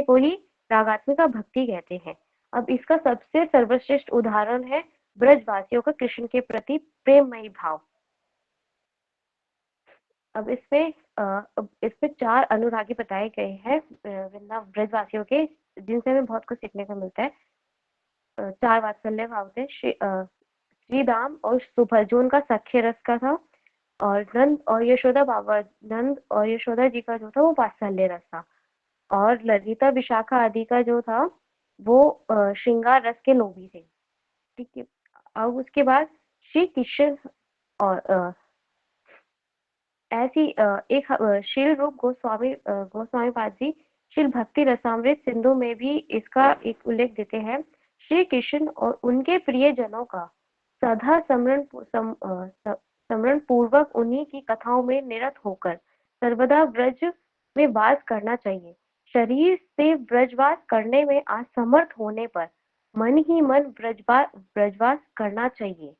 को ही रागात्मिका भक्ति कहते हैं। अब इसका सबसे सर्वश्रेष्ठ उदाहरण है ब्रजवासियों का कृष्ण के प्रति प्रेममयी भाव। अब इसमें 4 अनुरागी बताए गए हैं ब्रजवासियों के, जिनसे हमें बहुत कुछ सीखने को मिलता है। 4 वात्सल्य भाव थे। श्री दाम और सुभद्रा जो उनका सख्य रस का था, और नंद और यशोदा जी का जो था वो वात्सल्य रस था, और ललिता विशाखा आदि का जो था वो श्रृंगार रस के लोभी थे। ठीक है। अब उसके बाद श्री कृष्ण और ऐसी एक शील रूप गोस्वामी पाद जी शील भक्ति रसामृत सिंधु में भी इसका एक उल्लेख देते हैं। श्री कृष्ण और उनके प्रिय जनों का सदा समरण पूर्वक उन्हीं की कथाओं में निरत होकर सर्वदा ब्रज में वास करना चाहिए। शरीर से ब्रजवास करने में असमर्थ होने पर मन ही मन ब्रजवास करना चाहिए।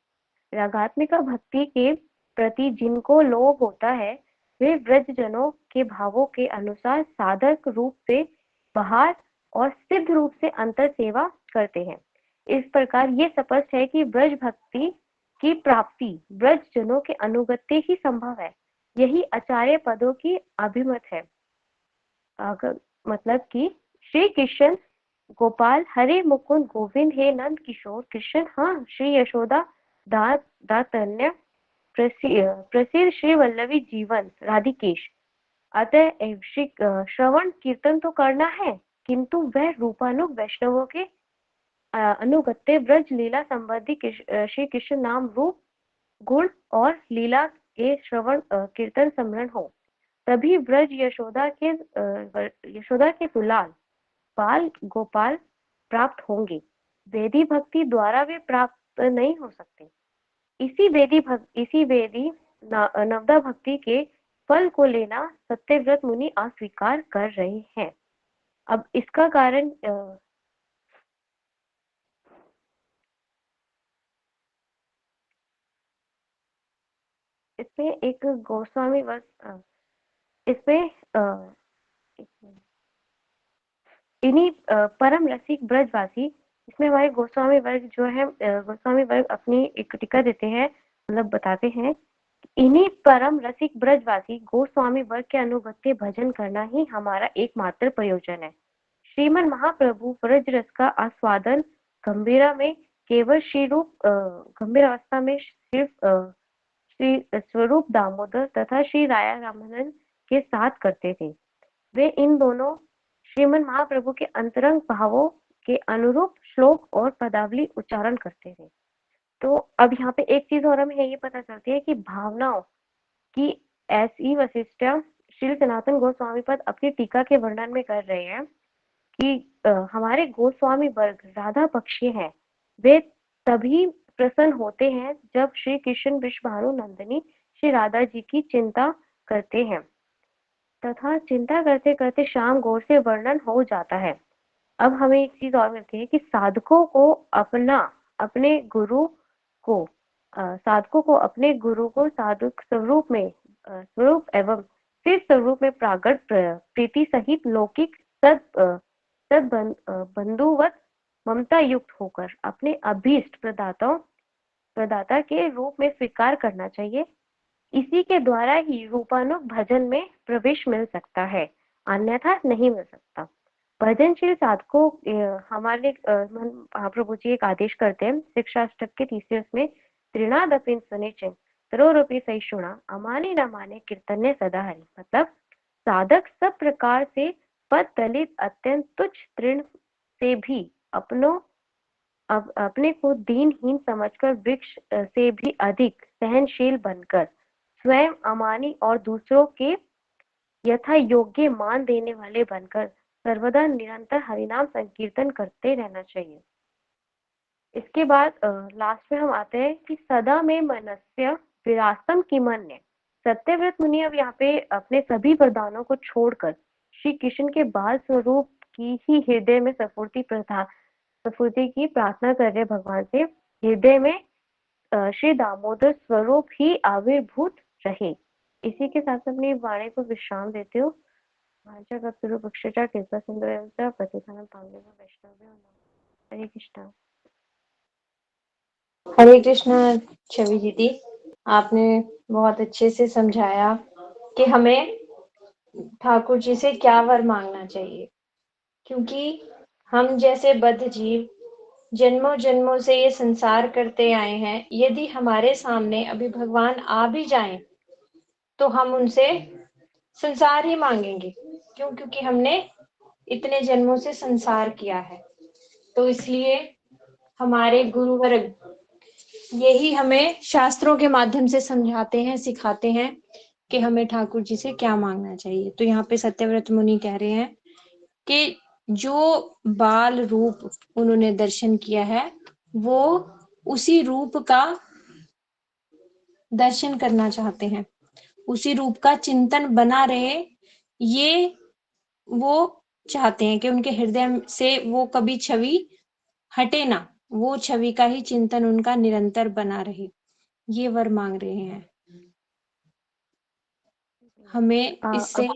रागात्मिका भक्ति के प्रति जिनको लोभ होता है वे ब्रजजनों के भावों के अनुसार साधक रूप से बाहर और सिद्ध रूप से अंतर सेवा करते हैं। इस प्रकार ये स्पष्ट है कि ब्रज भक्ति की प्राप्ति ब्रजजनों के अनुगत्य ही संभव है। यही आचार्य पदों की अभिमत है। मतलब कि श्री कृष्ण गोपाल हरे मुकुंद गोविंद हे नंद किशोर कृष्ण हाँ श्री यशोदा दातन्य प्रसिद्ध श्री वल्लभी जीवन राधिकेश। अतः श्रवण कीर्तन तो करना है, किंतु वह रूपानुग वैष्णवों के अनुगत्य ब्रज लीला संबंधी श्री कृष्ण नाम रूप गुण और लीला के श्रवण कीर्तन स्मरण हो, तभी ब्रज यशोदा के दुलाल बाल गोपाल प्राप्त होंगे। वेदी भक्ति द्वारा वे प्राप्त नहीं हो सकते। इसी वेदी नवदा भक्ति के फल को लेना सत्यव्रत मुनि अस्वीकार कर रहे हैं। अब इसका कारण इसमें एक गोस्वामी वर्ग इसमें इन्हीं परम रसिक ब्रजवासी, इसमें हमारे गोस्वामी वर्ग जो है गोस्वामी वर्ग अपनी एक टीका देते हैं, मतलब बताते हैं, इन्हीं परम रसिक ब्रजवासी गोस्वामी वर्ग के अनुगत्य भजन करना ही हमारा एकमात्र प्रयोजन है। श्रीमन महाप्रभु ब्रज रस का आस्वादन गंभीरा में केवल गंभीर अवस्था में सिर्फ श्री स्वरूप दामोदर तथा श्री राया रामानंद के साथ करते थे। वे इन दोनों श्रीमन महाप्रभु के अंतरंग भावों के अनुरूप श्लोक और पदावली उच्चारण करते थे। तो अब यहाँ पे एक चीज और हमें ये पता चलती है कि भावनाओं की ऐसी वैशिष्टता श्री सनातन गोस्वामी पद अपनी टीका के वर्णन में कर रहे हैं कि हमारे गोस्वामी वर्ग राधा पक्षी हैं। वे तभी प्रसन्न होते हैं जब श्री कृष्ण विश्वभानु नंदिनी श्री राधा जी की चिंता करते हैं, तथा चिंता करते करते श्याम गौर से वर्णन हो जाता है। अब हमें एक चीज और मिलती है कि साधकों को अपने गुरु को साधक स्वरूप एवं फिर स्वरूप में प्रागट प्रीति सहित लौकिक सद बंधुवत ममता युक्त होकर अपने अभीष्ट प्रदाता के रूप में स्वीकार करना चाहिए। इसी के द्वारा ही रूपानुग भजन में प्रवेश मिल सकता है, अन्यथा नहीं मिल सकता। भजनशील साधकों हमारे महाप्रभु जी एक आदेश करते हैं शिक्षाष्टक के तीसरे उसमें, त्रिनादपिन सुनिचिन तरोरपि सहिष्णुना अमाने न माने कीर्तन्य सदा हरि। मतलब साधक सब प्रकार से पद दलित अत्यंत तुच्छ तृण से भी अपने को दीनहीन समझकर वृक्ष से भी अधिक सहनशील बनकर स्वयं अमानी और दूसरों के यथा योग्य मान देने वाले बनकर सर्वदा निरंतर हरिनाम संकीर्तन करते रहना चाहिए। इसके बाद लास्ट में हम आते हैं कि सदा में मनस्य विरासतम किमन्य। सत्यव्रत मुनि अब यहाँ पे अपने सभी वरदानों को छोड़कर श्री कृष्ण के बाल स्वरूप की ही हृदय में सफूर्ति की प्रार्थना कर रहे भगवान से। हृदय में श्री दामोदर स्वरूप ही आविर्भूत रहे। इसी के साथ अपनी वाणी को विश्राम देते हो। वाञ्छाकल्पतरुभ्यश्च कृपासिन्धुभ्यश्च पतितानां पावनेभ्यो वैष्णवेभ्यो नमः। हरे कृष्णा। हरे कृष्णा छवि दीदी, आपने बहुत अच्छे से समझाया कि हमें ठाकुर जी से क्या वर मांगना चाहिए, क्योंकि हम जैसे बद्ध जीव जन्मों जन्मों से ये संसार करते आए हैं। यदि हमारे सामने अभी भगवान आ भी जाएं तो हम उनसे संसार ही मांगेंगे। क्यों? क्योंकि हमने इतने जन्मों से संसार किया है। तो इसलिए हमारे गुरुवर्ग यही हमें शास्त्रों के माध्यम से समझाते हैं, सिखाते हैं कि हमें ठाकुर जी से क्या मांगना चाहिए। तो यहाँ पे सत्यव्रत मुनि कह रहे हैं कि जो बाल रूप उन्होंने दर्शन किया है वो उसी रूप का दर्शन करना चाहते हैं, उसी रूप का चिंतन बना रहे, ये वो चाहते हैं कि उनके हृदय से वो कभी छवि हटे ना, वो छवि का ही चिंतन उनका निरंतर बना रहे। ये वर मांग रहे हैं हमें इससे।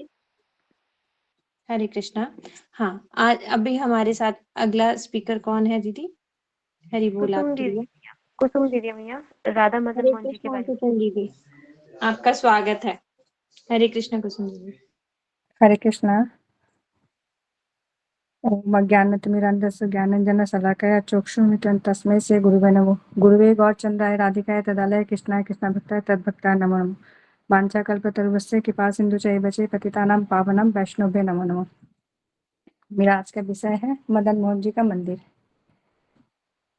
हरे कृष्णा। हाँ, आज अभी हमारे साथ अगला स्पीकर कौन है दीदी? हरि बोल आपके लिए। कुसुम दीदी भैया राधा मदन हरे मोहन जी के कृष्णा बारे में। कुसुम दीदी, आपका स्वागत है। हरे कृष्णा कुसुम दीदी। हरे कृष्णा। ओम अज्ञानतिमिरन्धस्य ज्ञानाञ्जनशलाकया चक्षुरुन्मिलितं तस्मै श्रीगुरुवे नमः। गुरुवे गौरचन्द्राय राधिकाय तदालय कृष्णाय कृष्णभक्ताय तद्भक्ताय नमो नमः। वाञ्छाकल्पतरुभ्यश्च कृपासिन्धुश्च पतितानां पावनं वैष्णवे नमो नमः। मेरा आज का विषय है मदन मोहन जी का मंदिर।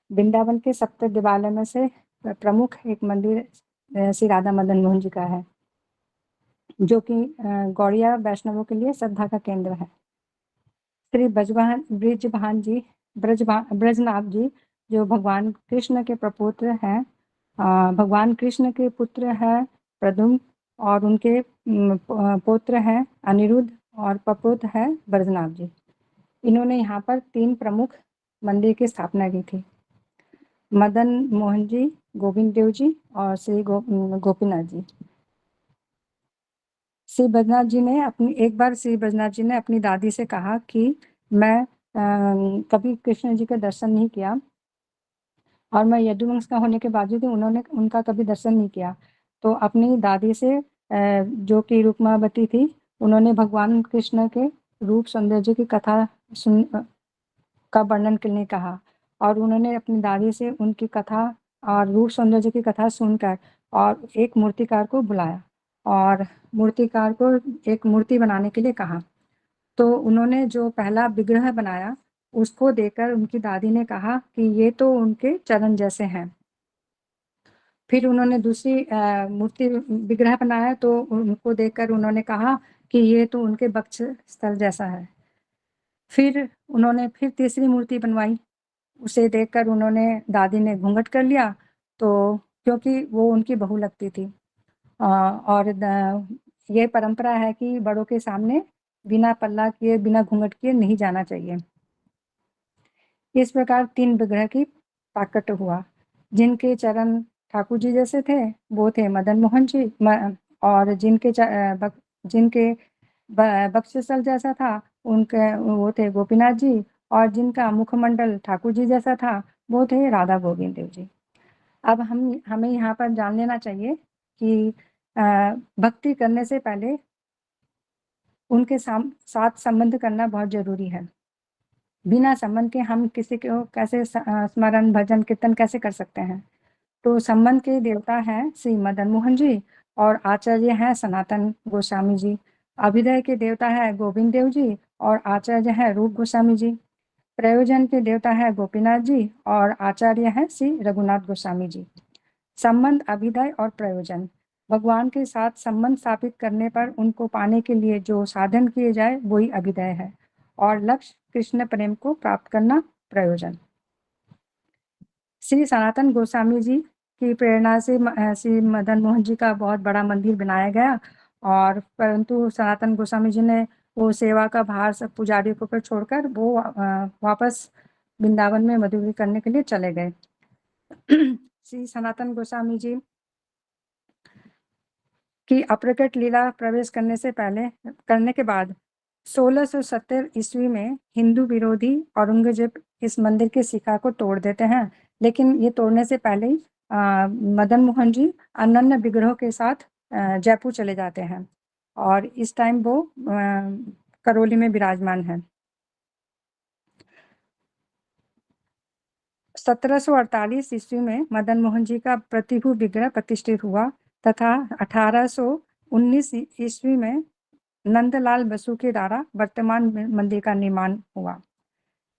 वृंदावन के सप्त दिवालय में से प्रमुख एक मंदिर श्री राधा मदन मोहन जी का है, जो कि गौड़िया वैष्णवों के लिए श्रद्धा का केंद्र है। श्री ब्रजनाथ जी जो भगवान कृष्ण के प्रपुत्र हैं, भगवान कृष्ण के पुत्र हैं प्रद्युम्न, और उनके पुत्र हैं अनिरुद्ध, और पपुत्र है ब्रजनाथ जी। इन्होंने यहाँ पर 3 प्रमुख मंदिर की स्थापना की थी। मदन मोहन जी, गोविंद देव जी और श्री गोपीनाथ जी। श्री ब्रजनाथ जी ने एक बार श्री ब्रजनाथ जी ने अपनी दादी से कहा कि मैं कभी कृष्ण जी का दर्शन नहीं किया, और मैं यदुवंश का होने के बावजूद उन्होंने उनका कभी दर्शन नहीं किया। तो अपनी दादी से जो कि रुक्मावती थी, उन्होंने भगवान कृष्ण के रूप सौंदर्य की कथा का वर्णन करने ने कहा, और उन्होंने अपनी दादी से उनकी कथा और रूप सौंदर्य की कथा सुनकर और एक मूर्तिकार को बुलाया और मूर्तिकार को एक मूर्ति बनाने के लिए कहा। तो उन्होंने जो पहला विग्रह बनाया उसको देखकर उनकी दादी ने कहा कि ये तो उनके चरण जैसे हैं। फिर उन्होंने दूसरी मूर्ति विग्रह बनाया तो उनको देखकर उन्होंने कहा कि ये तो उनके वक्ष स्थल जैसा है। फिर उन्होंने फिर तीसरी मूर्ति बनवाई, उसे देखकर उन्होंने दादी ने घूंघट कर लिया, तो क्योंकि वो उनकी बहू लगती थी। और ये परंपरा है कि बड़ों के सामने बिना पल्ला किए बिना घूंघट किए नहीं जाना चाहिए। इस प्रकार 3 विग्रह की प्राकट्य हुआ। जिनके चरण ठाकुर जी जैसे थे वो थे मदन मोहन जी, और जिनके बक्षस्थल जैसा था उनके वो थे गोपीनाथ जी, और जिनका मुखमंडल ठाकुर जी जैसा था वो थे राधा गोविंद देव जी। अब हमें यहाँ पर जान लेना चाहिए कि भक्ति करने से पहले उनके साथ संबंध करना बहुत जरूरी है। बिना संबंध के हम किसी को कैसे स्मरण भजन कीर्तन कैसे कर सकते हैं? तो संबंध के देवता हैं श्री मदन मोहन जी, और आचार्य हैं सनातन गोस्वामी जी। अभिदय के देवता है गोविंद देव जी, और आचार्य है रूप गोस्वामी जी। प्रयोजन के देवता है गोपीनाथ जी, और आचार्य हैं श्री रघुनाथ गोस्वामी जी। संबंध, अभिदय और प्रयोजन। भगवान के साथ संबंध स्थापित करने पर उनको पाने के लिए जो साधन किए जाए वही अभिदय है, और लक्ष्य कृष्ण प्रेम को प्राप्त करना प्रयोजन। श्री सनातन गोस्वामी जी की प्रेरणा से श्री मदन मोहन जी का बहुत बड़ा मंदिर बनाया गया, और परंतु सनातन गोस्वामी जी ने वो सेवा का भार सब पुजारियों के ऊपर छोड़कर वो वापस वृंदावन में मधुरी करने के लिए चले गए। श्री सनातन गोस्वामी जी की अप्रकट लीला प्रवेश करने के बाद 1670 ईस्वी में हिंदू विरोधी औरंगजेब इस मंदिर की शिखा को तोड़ देते हैं, लेकिन ये तोड़ने से पहले ही मदन मोहन जी अनन्य विग्रहों के साथ जयपुर चले जाते हैं और इस टाइम वो करौली में विराजमान है। 1748 ईस्वी में मदन मोहन जी का प्रतिभू विग्रह प्रतिष्ठित हुआ तथा 1819 ईस्वी में नंदलाल बसु के द्वारा वर्तमान मंदिर का निर्माण हुआ।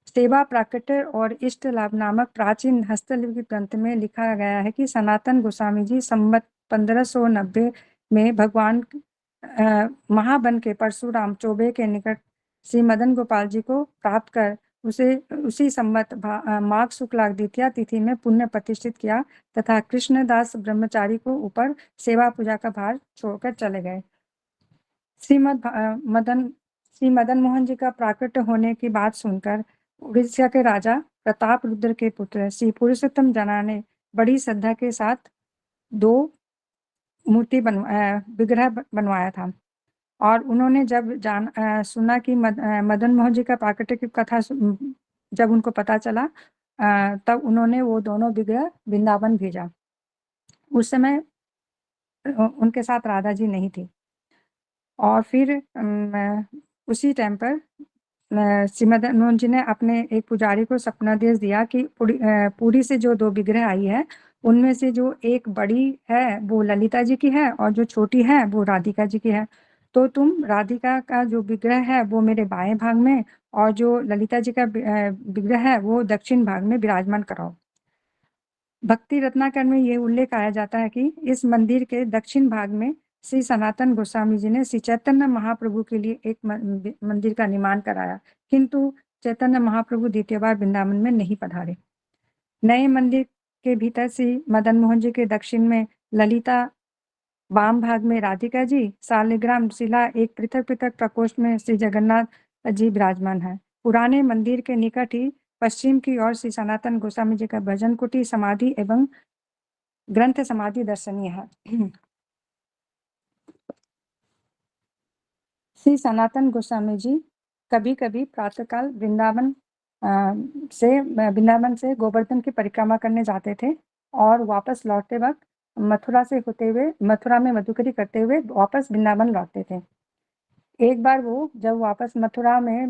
सेवा प्राकट्य और इष्ट लाभ नामक प्राचीन हस्तलिखित ग्रंथ में लिखा गया है कि सनातन गोस्वामी जी संवत 1590 में भगवान महाबन के परशुराम चौबे के निकट श्री मदन गोपाल जी को प्राप्त कर उसे उसी संवत माघ शुक्ला द्वितीया तिथि में पुण्य प्रतिष्ठित किया तथा कृष्णदास ब्रह्मचारी को ऊपर सेवा पूजा का भार छोड़कर चले गए। श्री मदन मोहन जी का प्राकट्य होने की बात सुनकर उड़ीसा के राजा प्रताप रुद्र के पुत्र श्री पुरुषोत्तम जना ने बड़ी श्रद्धा के साथ 2 मूर्ति विग्रह बनवाया था और उन्होंने जब सुना कि मदन मोहन जी का प्राकट्य की कथा जब उनको पता चला तब उन्होंने वो दोनों विग्रह वृंदावन भेजा। उस समय उनके साथ राधा जी नहीं थी और फिर उसी टाइम पर श्री मदन मोहन जी ने अपने एक पुजारी को सपनादेश दिया कि पुरी से जो 2 विग्रह आई है उनमें से जो एक बड़ी है वो ललिता जी की है और जो छोटी है वो राधिका जी की है, तो तुम राधिका का जो विग्रह है वो मेरे बाएं भाग में और जो ललिता जी का विग्रह है वो दक्षिण भाग में विराजमान कराओ। भक्ति रत्नाकर में ये उल्लेख आया जाता है कि इस मंदिर के दक्षिण भाग में श्री सनातन गोस्वामी जी ने श्री चैतन्य महाप्रभु के लिए एक मंदिर का निर्माण कराया, किंतु चैतन्य महाप्रभु द्वितीय बार वृंदावन में नहीं पधारे। नए मंदिर के भीतर श्री मदन मोहन जी के दक्षिण में ललिता, वाम भाग में राधिका जी, शालिग्राम शिला एक पृथक पृथक प्रकोष्ठ में श्री जगन्नाथ जी विराजमान है। पुराने मंदिर के निकट ही पश्चिम की ओर श्री सनातन गोस्वामी जी का भजन कुटी, समाधि एवं ग्रंथ समाधि दर्शनीय है। श्री सनातन गोस्वामी जी कभी कभी प्रातःकाल वृंदावन से गोवर्धन की परिक्रमा करने जाते थे और वापस लौटते वक्त मथुरा में मधुकरी करते हुए वापस वृंदावन लौटते थे। एक बार वो जब वापस मथुरा में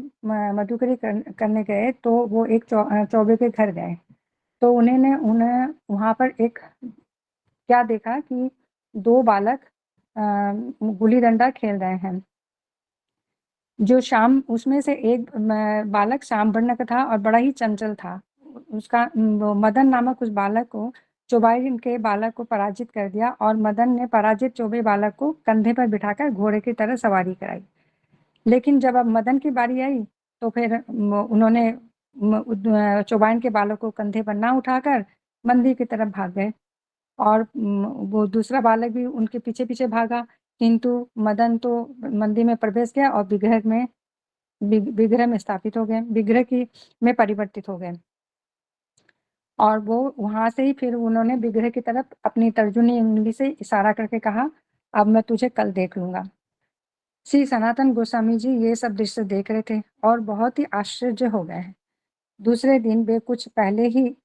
मधुकरी करने गए तो वो एक चौबे के घर गए, तो उन्हें वहाँ पर एक क्या देखा कि 2 बालक गुल्ली डंडा खेल रहे हैं। जो श्याम, उसमें से एक बालक श्याम वर्ण का था और बड़ा ही चंचल था। उसका मदन नामक उस बालक को चौबाई के बालक को पराजित कर दिया और मदन ने पराजित चौबे बालक को कंधे पर बिठाकर घोड़े की तरह सवारी कराई। लेकिन जब अब मदन की बारी आई तो फिर उन्होंने चौबाइन के बालक को कंधे पर ना उठाकर मंदिर की तरफ भाग गए और वो दूसरा बालक भी उनके पीछे पीछे भागा, किंतु मदन तो मंदिर में प्रवेश किया और विग्रह में स्थापित हो गए, में परिवर्तित हो गए और वो वहां से ही फिर उन्होंने विग्रह की तरफ अपनी तर्जुनी उंगली से इशारा करके कहा, अब मैं तुझे कल देख लूंगा। श्री सनातन गोस्वामी जी ये सब दृश्य देख रहे थे और बहुत ही आश्चर्य हो गए हैं। दूसरे दिन वे कुछ पहले ही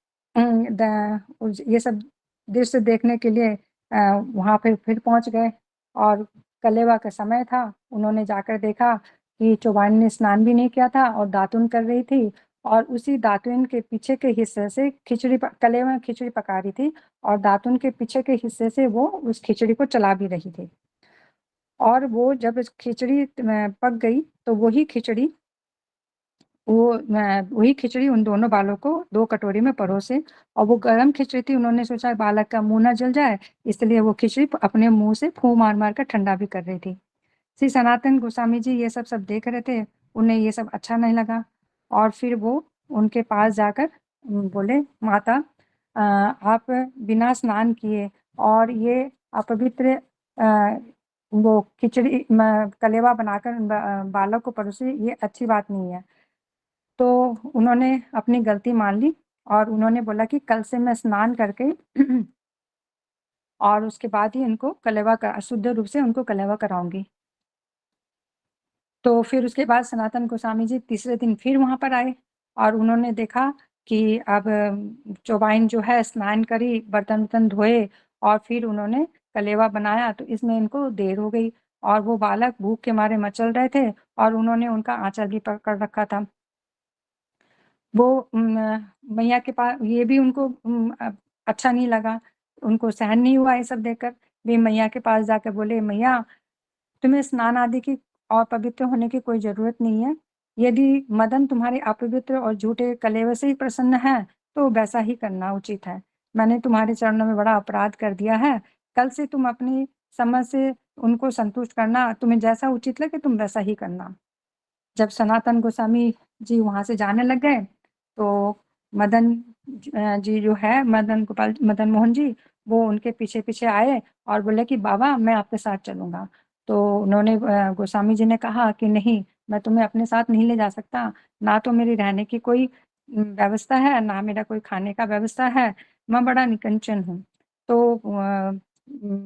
ये सब दृश्य देखने के लिए वहाँ पे फिर पहुँच गए और कलेवा का समय था। उन्होंने जाकर देखा कि चौबाइन ने स्नान भी नहीं किया था और दातुन कर रही थी और उसी दातुन के पीछे के हिस्से से कलेवा में खिचड़ी पका रही थी और दातुन के पीछे के हिस्से से वो उस खिचड़ी को चला भी रही थी और वो जब खिचड़ी पक गई तो वही खिचड़ी उन दोनों बालों को 2 कटोरी में परोसे और वो गर्म खिचड़ी थी। उन्होंने सोचा बालक का मुंह ना जल जाए, इसलिए वो खिचड़ी अपने मुंह से फूं मार मार कर ठंडा भी कर रही थी। श्री सनातन गोस्वामी जी ये सब देख रहे थे, उन्हें ये सब अच्छा नहीं लगा और फिर वो उनके पास जाकर बोले, माता आप बिना स्नान किए और ये अपवित्र वो खिचड़ी कलेवा बनाकर बालक को परोसी, ये अच्छी बात नहीं है। तो उन्होंने अपनी गलती मान ली और उन्होंने बोला कि कल से मैं स्नान करके और उसके बाद ही इनको शुद्ध रूप से उनको कलेवा कराऊंगी। तो फिर उसके बाद सनातन गोस्वामी जी तीसरे दिन फिर वहाँ पर आए और उन्होंने देखा कि अब चौबाइन जो है स्नान करी, बर्तन वर्तन धोए और फिर उन्होंने कलेवा बनाया, तो इसमें इनको देर हो गई और वो बालक भूख के मारे मचल रहे थे और उन्होंने उनका आंचल भी पकड़ रखा था। वो मैया के पास ये भी उनको अच्छा नहीं लगा, उनको सहन नहीं हुआ ये सब देखकर। वे मैया के पास जाकर बोले, मैया तुम्हें स्नान आदि की और पवित्र होने की कोई जरूरत नहीं है। यदि मदन तुम्हारे अपवित्र और झूठे कलेवे से ही प्रसन्न है तो वैसा ही करना उचित है। मैंने तुम्हारे चरणों में बड़ा अपराध कर दिया है। कल से तुम अपनी समझ से उनको संतुष्ट करना, तुम्हें जैसा उचित लगे तुम वैसा ही करना। जब सनातन गोस्वामी जी वहां से जाने लग गए तो मदन जी जो है, मदन मोहन जी, वो उनके पीछे पीछे आए और बोले कि बाबा मैं आपके साथ चलूंगा। तो उन्होंने गोस्वामी जी ने कहा कि नहीं, मैं तुम्हें अपने साथ नहीं ले जा सकता, ना तो मेरी रहने की कोई व्यवस्था है, ना मेरा कोई खाने का व्यवस्था है, मैं बड़ा निकंचन हूँ। तो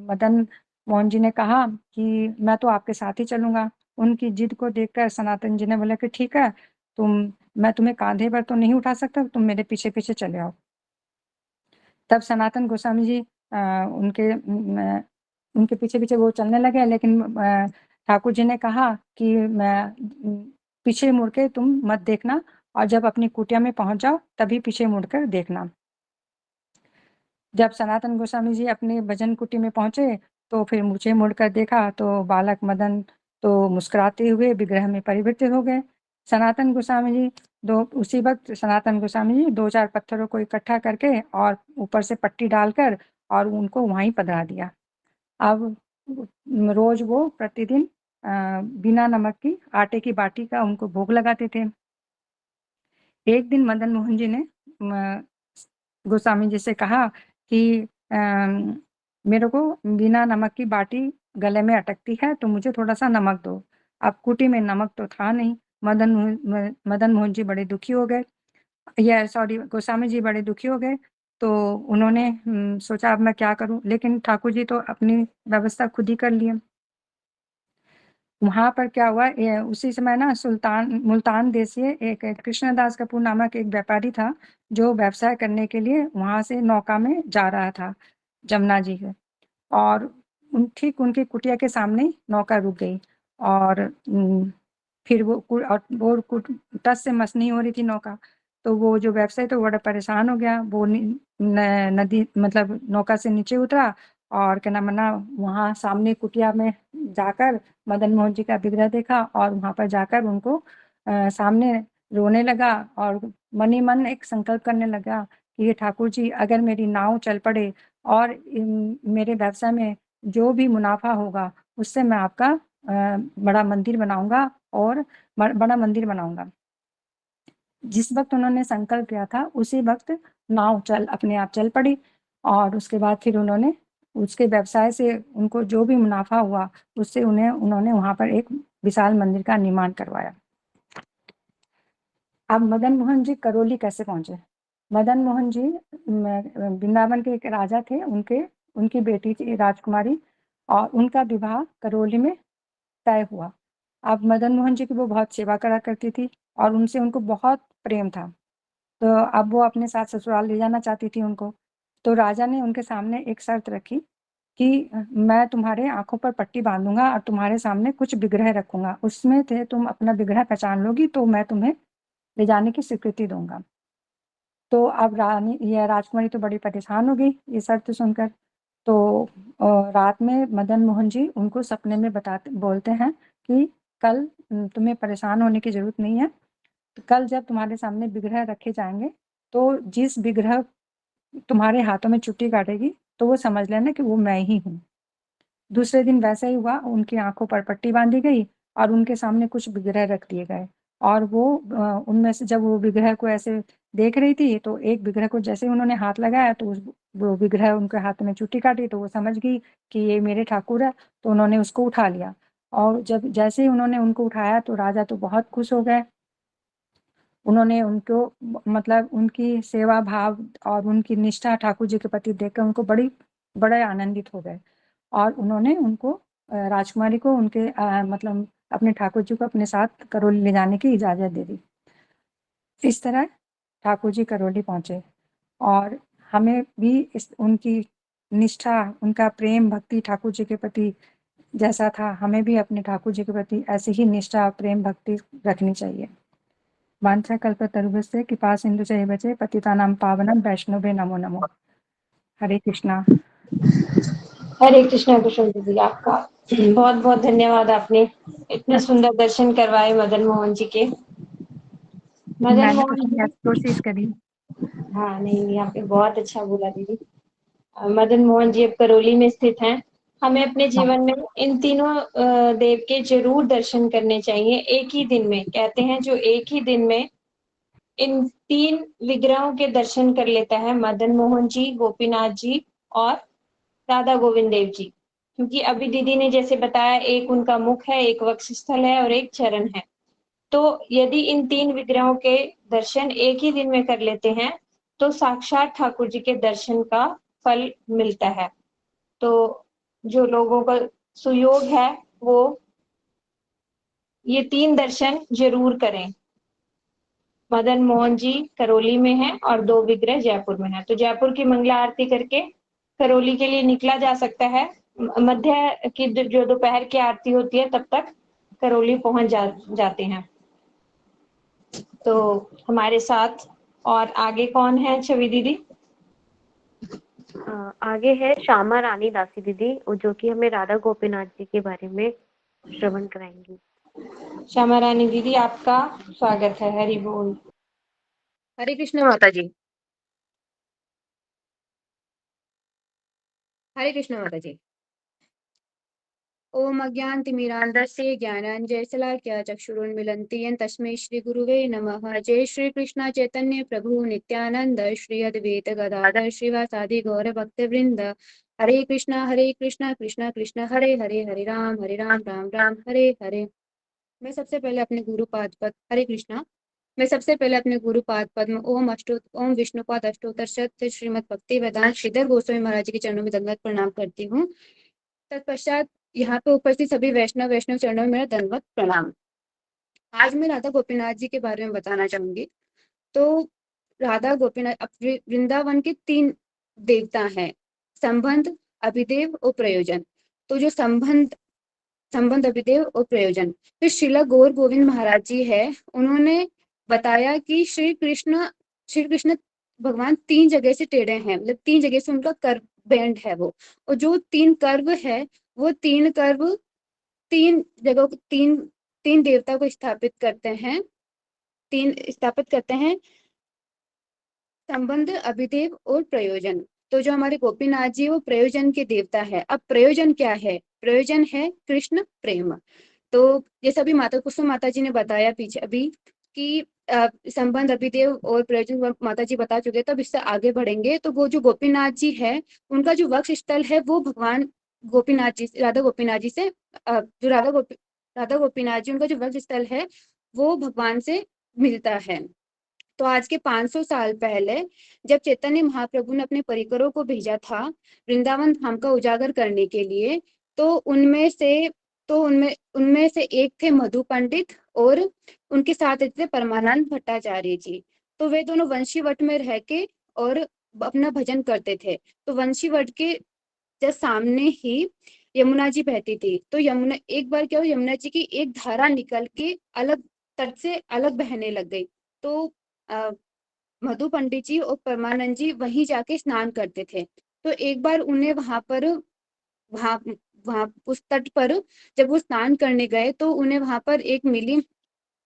मदन मोहन जी ने कहा कि मैं तो आपके साथ ही चलूंगा। उनकी जिद को देखकर सनातन जी ने बोला कि ठीक है, मैं तुम्हें कांधे पर तो नहीं उठा सकता, तुम मेरे पीछे पीछे चले आओ। तब सनातन गोस्वामी जी उनके पीछे पीछे वो चलने लगे, लेकिन ठाकुर जी ने कहा कि पीछे मुड़ के तुम मत देखना और जब अपनी कुटिया में पहुंच जाओ तभी पीछे मुड़कर देखना। जब सनातन गोस्वामी जी अपने भजन कुटी में पहुंचे तो फिर मुझे मुड़कर देखा तो बालक मदन तो मुस्कुराते हुए विग्रह में परिवर्तित हो गए। सनातन गोस्वामी जी उसी वक्त सनातन गोस्वामी जी 2-4 पत्थरों को इकट्ठा करके और ऊपर से पट्टी डालकर और उनको वहीं पधरा दिया। अब रोज वो प्रतिदिन बिना नमक की आटे की बाटी का उनको भोग लगाते थे। एक दिन मदन मोहन जी ने गोस्वामी जी से कहा कि मेरे को बिना नमक की बाटी गले में अटकती है, तो मुझे थोड़ा सा नमक दो। अब कुटी में नमक तो था नहीं। मदन मोहन जी बड़े दुखी हो गए, या सॉरी गोस्वामी जी बड़े दुखी हो गए। तो उन्होंने सोचा अब मैं क्या करूं, लेकिन ठाकुर जी तो अपनी व्यवस्था खुद ही कर लिए। वहां पर क्या हुआ, उसी समय ना मुल्तान देशीय एक कृष्णदास कपूर नामक एक व्यापारी था जो व्यवसाय करने के लिए वहां से नौका में जा रहा था जमुना जी के, और ठीक उनकी कुटिया के सामने ही नौका रुक गई और फिर वो टस से मस नहीं हो रही थी नौका। तो वो जो व्यवसायी तो बड़ा परेशान हो गया। वो नदी मतलब नौका से नीचे उतरा और क्या नाम ना वहाँ सामने कुटिया में जाकर मदन मोहन जी का विग्रह देखा और वहां पर जाकर उनको सामने रोने लगा और मन ही मन एक संकल्प करने लगा कि ये ठाकुर जी, अगर मेरी नाव चल पड़े और मेरे व्यवसाय में जो भी मुनाफा होगा उससे मैं आपका बड़ा मंदिर बनाऊंगा और बड़ा मंदिर बनाऊंगा। जिस वक्त उन्होंने संकल्प किया था उसी वक्त नाव अपने आप चल पड़ी और उसके बाद फिर उन्होंने उसके व्यवसाय से उनको जो भी मुनाफा हुआ उससे उन्होंने वहां पर एक विशाल मंदिर का निर्माण करवाया। अब मदन मोहन जी करौली कैसे पहुंचे? मदन मोहन जी वृंदावन के एक राजा थे, उनकी बेटी थी राजकुमारी और उनका विवाह करौली में तय हुआ। अब मदन मोहन जी की वो बहुत सेवा करा करती थी और उनको बहुत प्रेम था। तो अब वो अपने साथ ससुराल ले जाना चाहती थी उनको। तो राजा ने उनके सामने एक शर्त रखी कि मैं तुम्हारे आंखों पर पट्टी बांधूंगा और तुम्हारे सामने कुछ विग्रह रखूंगा, उसमें थे तुम अपना विग्रह पहचान लोगी तो मैं तुम्हें ले जाने की स्वीकृति दूंगा। तो अब यह राजकुमारी तो बड़ी परेशान हो गई ये शर्त सुनकर। तो रात में मदन मोहन जी उनको सपने में बोलते हैं कि कल तुम्हें परेशान होने की जरूरत नहीं है। तो कल जब तुम्हारे सामने विग्रह रखे जाएंगे तो जिस विग्रह तुम्हारे हाथों में चुट्टी काटेगी तो वो समझ लेना कि वो मैं ही हूँ। दूसरे दिन वैसा ही हुआ, उनकी आंखों पर पट्टी बांधी गई और उनके सामने कुछ विग्रह रख दिए गए और वो उनमें से जब वो विग्रह को ऐसे देख रही थी तो एक विग्रह को जैसे ही उन्होंने हाथ लगाया तो वो विग्रह उनके हाथ में चुट्टी काटी तो वो समझ गई कि ये मेरे ठाकुर है, तो उन्होंने उसको उठा लिया। और जब जैसे ही उन्होंने उनको उठाया तो राजा तो बहुत खुश हो गए। उन्होंने उनको मतलब उनकी सेवा भाव और उनकी निष्ठा ठाकुर जी के प्रति देखकर उनको बड़े आनंदित हो गए और उन्होंने उनको राजकुमारी को उनके मतलब अपने ठाकुर जी को अपने साथ करौली ले जाने की इजाज़त दे दी। इस तरह ठाकुर जी करौली पहुँचे और हमें भी उनकी निष्ठा, उनका प्रेम भक्ति ठाकुर जी के प्रति जैसा था, हमें भी अपने ठाकुर जी के प्रति ऐसी ही निष्ठा, प्रेम भक्ति रखनी चाहिए। वांछा कल्पतरुभ्यश्च कृपा सिंधु बचे पतितानां पावनं वैष्णवे नमो नमो। हरे कृष्णा। हरे कृष्णा कुशल दीदी, आपका बहुत बहुत धन्यवाद। आपने इतना सुंदर दर्शन करवाए मदन मोहन जी के। मदन मैंने तो मोहन जी, कोशिश करी। हाँ नहीं नहीं, आपने बहुत अच्छा बोला दीदी। मदन मोहन जी अब करौली में स्थित हैं। हमें अपने जीवन में इन तीनों देव के जरूर दर्शन करने चाहिए एक ही दिन में। कहते हैं जो एक ही दिन में इन 3 विग्रहों के दर्शन कर लेता है, मदन मोहन जी, गोपीनाथ जी और राधा गोविंद देव जी। क्योंकि अभी दीदी ने जैसे बताया, एक उनका मुख है, एक वक्षस्थल है और एक चरण है। तो यदि इन 3 विग्रहों के दर्शन एक ही दिन में कर लेते हैं तो साक्षात ठाकुर जी के दर्शन का फल मिलता है। तो जो लोगों का सुयोग है वो ये 3 दर्शन जरूर करें। मदन मोहन जी करौली में है और 2 विग्रह जयपुर में है। तो जयपुर की मंगला आरती करके करौली के लिए निकला जा सकता है। मध्य की जो दोपहर की आरती होती है तब तक करौली पहुंच जाते हैं। तो हमारे साथ और आगे कौन है छवि दीदी? आगे है श्यामा रानी दासी दीदी, जो कि हमें राधा गोपीनाथ जी के बारे में श्रवण कराएंगी। श्यामा रानी दीदी, आपका स्वागत है। हरि बोल। हरे कृष्ण माता जी। हरे कृष्ण माता जी। ओम अज्ञानतिमिरान्धस्य ज्ञानाञ्जनशलाकया चक्षुरुन्मीलितं तस्मै श्री गुरुवे नमः। जय श्री कृष्ण चैतन्य प्रभु नित्यानंद श्री अद्वैत गदाधर श्रीवासादि गौर भक्तवृंद। हरे कृष्णा कृष्णा कृष्णा हरे हरे, हरे राम राम राम हरे हरे। मैं सबसे पहले अपने गुरुपाद पद हरे कृष्णा। मैं सबसे पहले अपने गुरुपाद पद्म ओम विष्णुपाद अष्टोत्तर शत श्रीमद भक्ति वेदांत श्रीधर गोस्वामी महाराज के चरणों में दंडवत प्रणाम करती हूँ। तत्पश्चात यहाँ पे उपस्थित सभी वैष्णव चरणों में मेरा दंडवत प्रणाम। आज मैं राधा गोपीनाथ जी के बारे में बताना चाहूंगी। तो राधा गोपीनाथ वृंदावन के 3 देवता हैं, संबंध, अभिदेव और प्रयोजन। तो जो संबंध, अभिदेव और प्रयोजन, फिर श्रीला गौर गोविंद महाराज जी है, उन्होंने बताया कि श्री कृष्ण भगवान 3 जगह से टेढ़े हैं, मतलब 3 जगह से उनका कर्व बैंड है वो। और जो 3 कर्व है वो 3 कर्व 3 जगह 3 देवता को स्थापित करते हैं, 3 स्थापित करते हैं, संबंध, अभिदेव और प्रयोजन। तो जो हमारे गोपीनाथ जी वो प्रयोजन के देवता है। अब प्रयोजन क्या है? प्रयोजन है कृष्ण प्रेम। तो ये सभी माता कुसुम माता जी ने बताया पीछे अभी कि संबंध, अभिदेव और प्रयोजन माता जी बता चुके। तब इससे आगे बढ़ेंगे तो वो जो गोपीनाथ जी है उनका जो वक्ष स्थल है वो भगवान गोपीनाथ जी, राधा गोपीनाथ जी से जो राधा गोपीनाथ जी उनका जो वक्ष स्थल है वो भगवान से मिलता है। तो आज के 500 साल पहले जब चैतन्य महाप्रभु ने अपने परिकरों को भेजा था वृंदावन धाम का उजागर करने के लिए, तो उनमें से एक थे मधु पंडित और उनके साथ थे परमानंद भट्टाचार्य जी। तो वे दोनों वंशीवट में रह के और अपना भजन करते थे। तो वंशीवट के जस्ट सामने ही यमुना जी बहती थी। तो यमुना एक बार क्या हुआ, यमुना जी की एक धारा निकल के अलग तट से अलग बहने लग गई। तो मधु पंडित जी और परमानंद जी वहीं जाके स्नान करते थे। तो एक बार उन्हें वहां वहां उस तट पर जब वो स्नान करने गए तो उन्हें वहां पर एक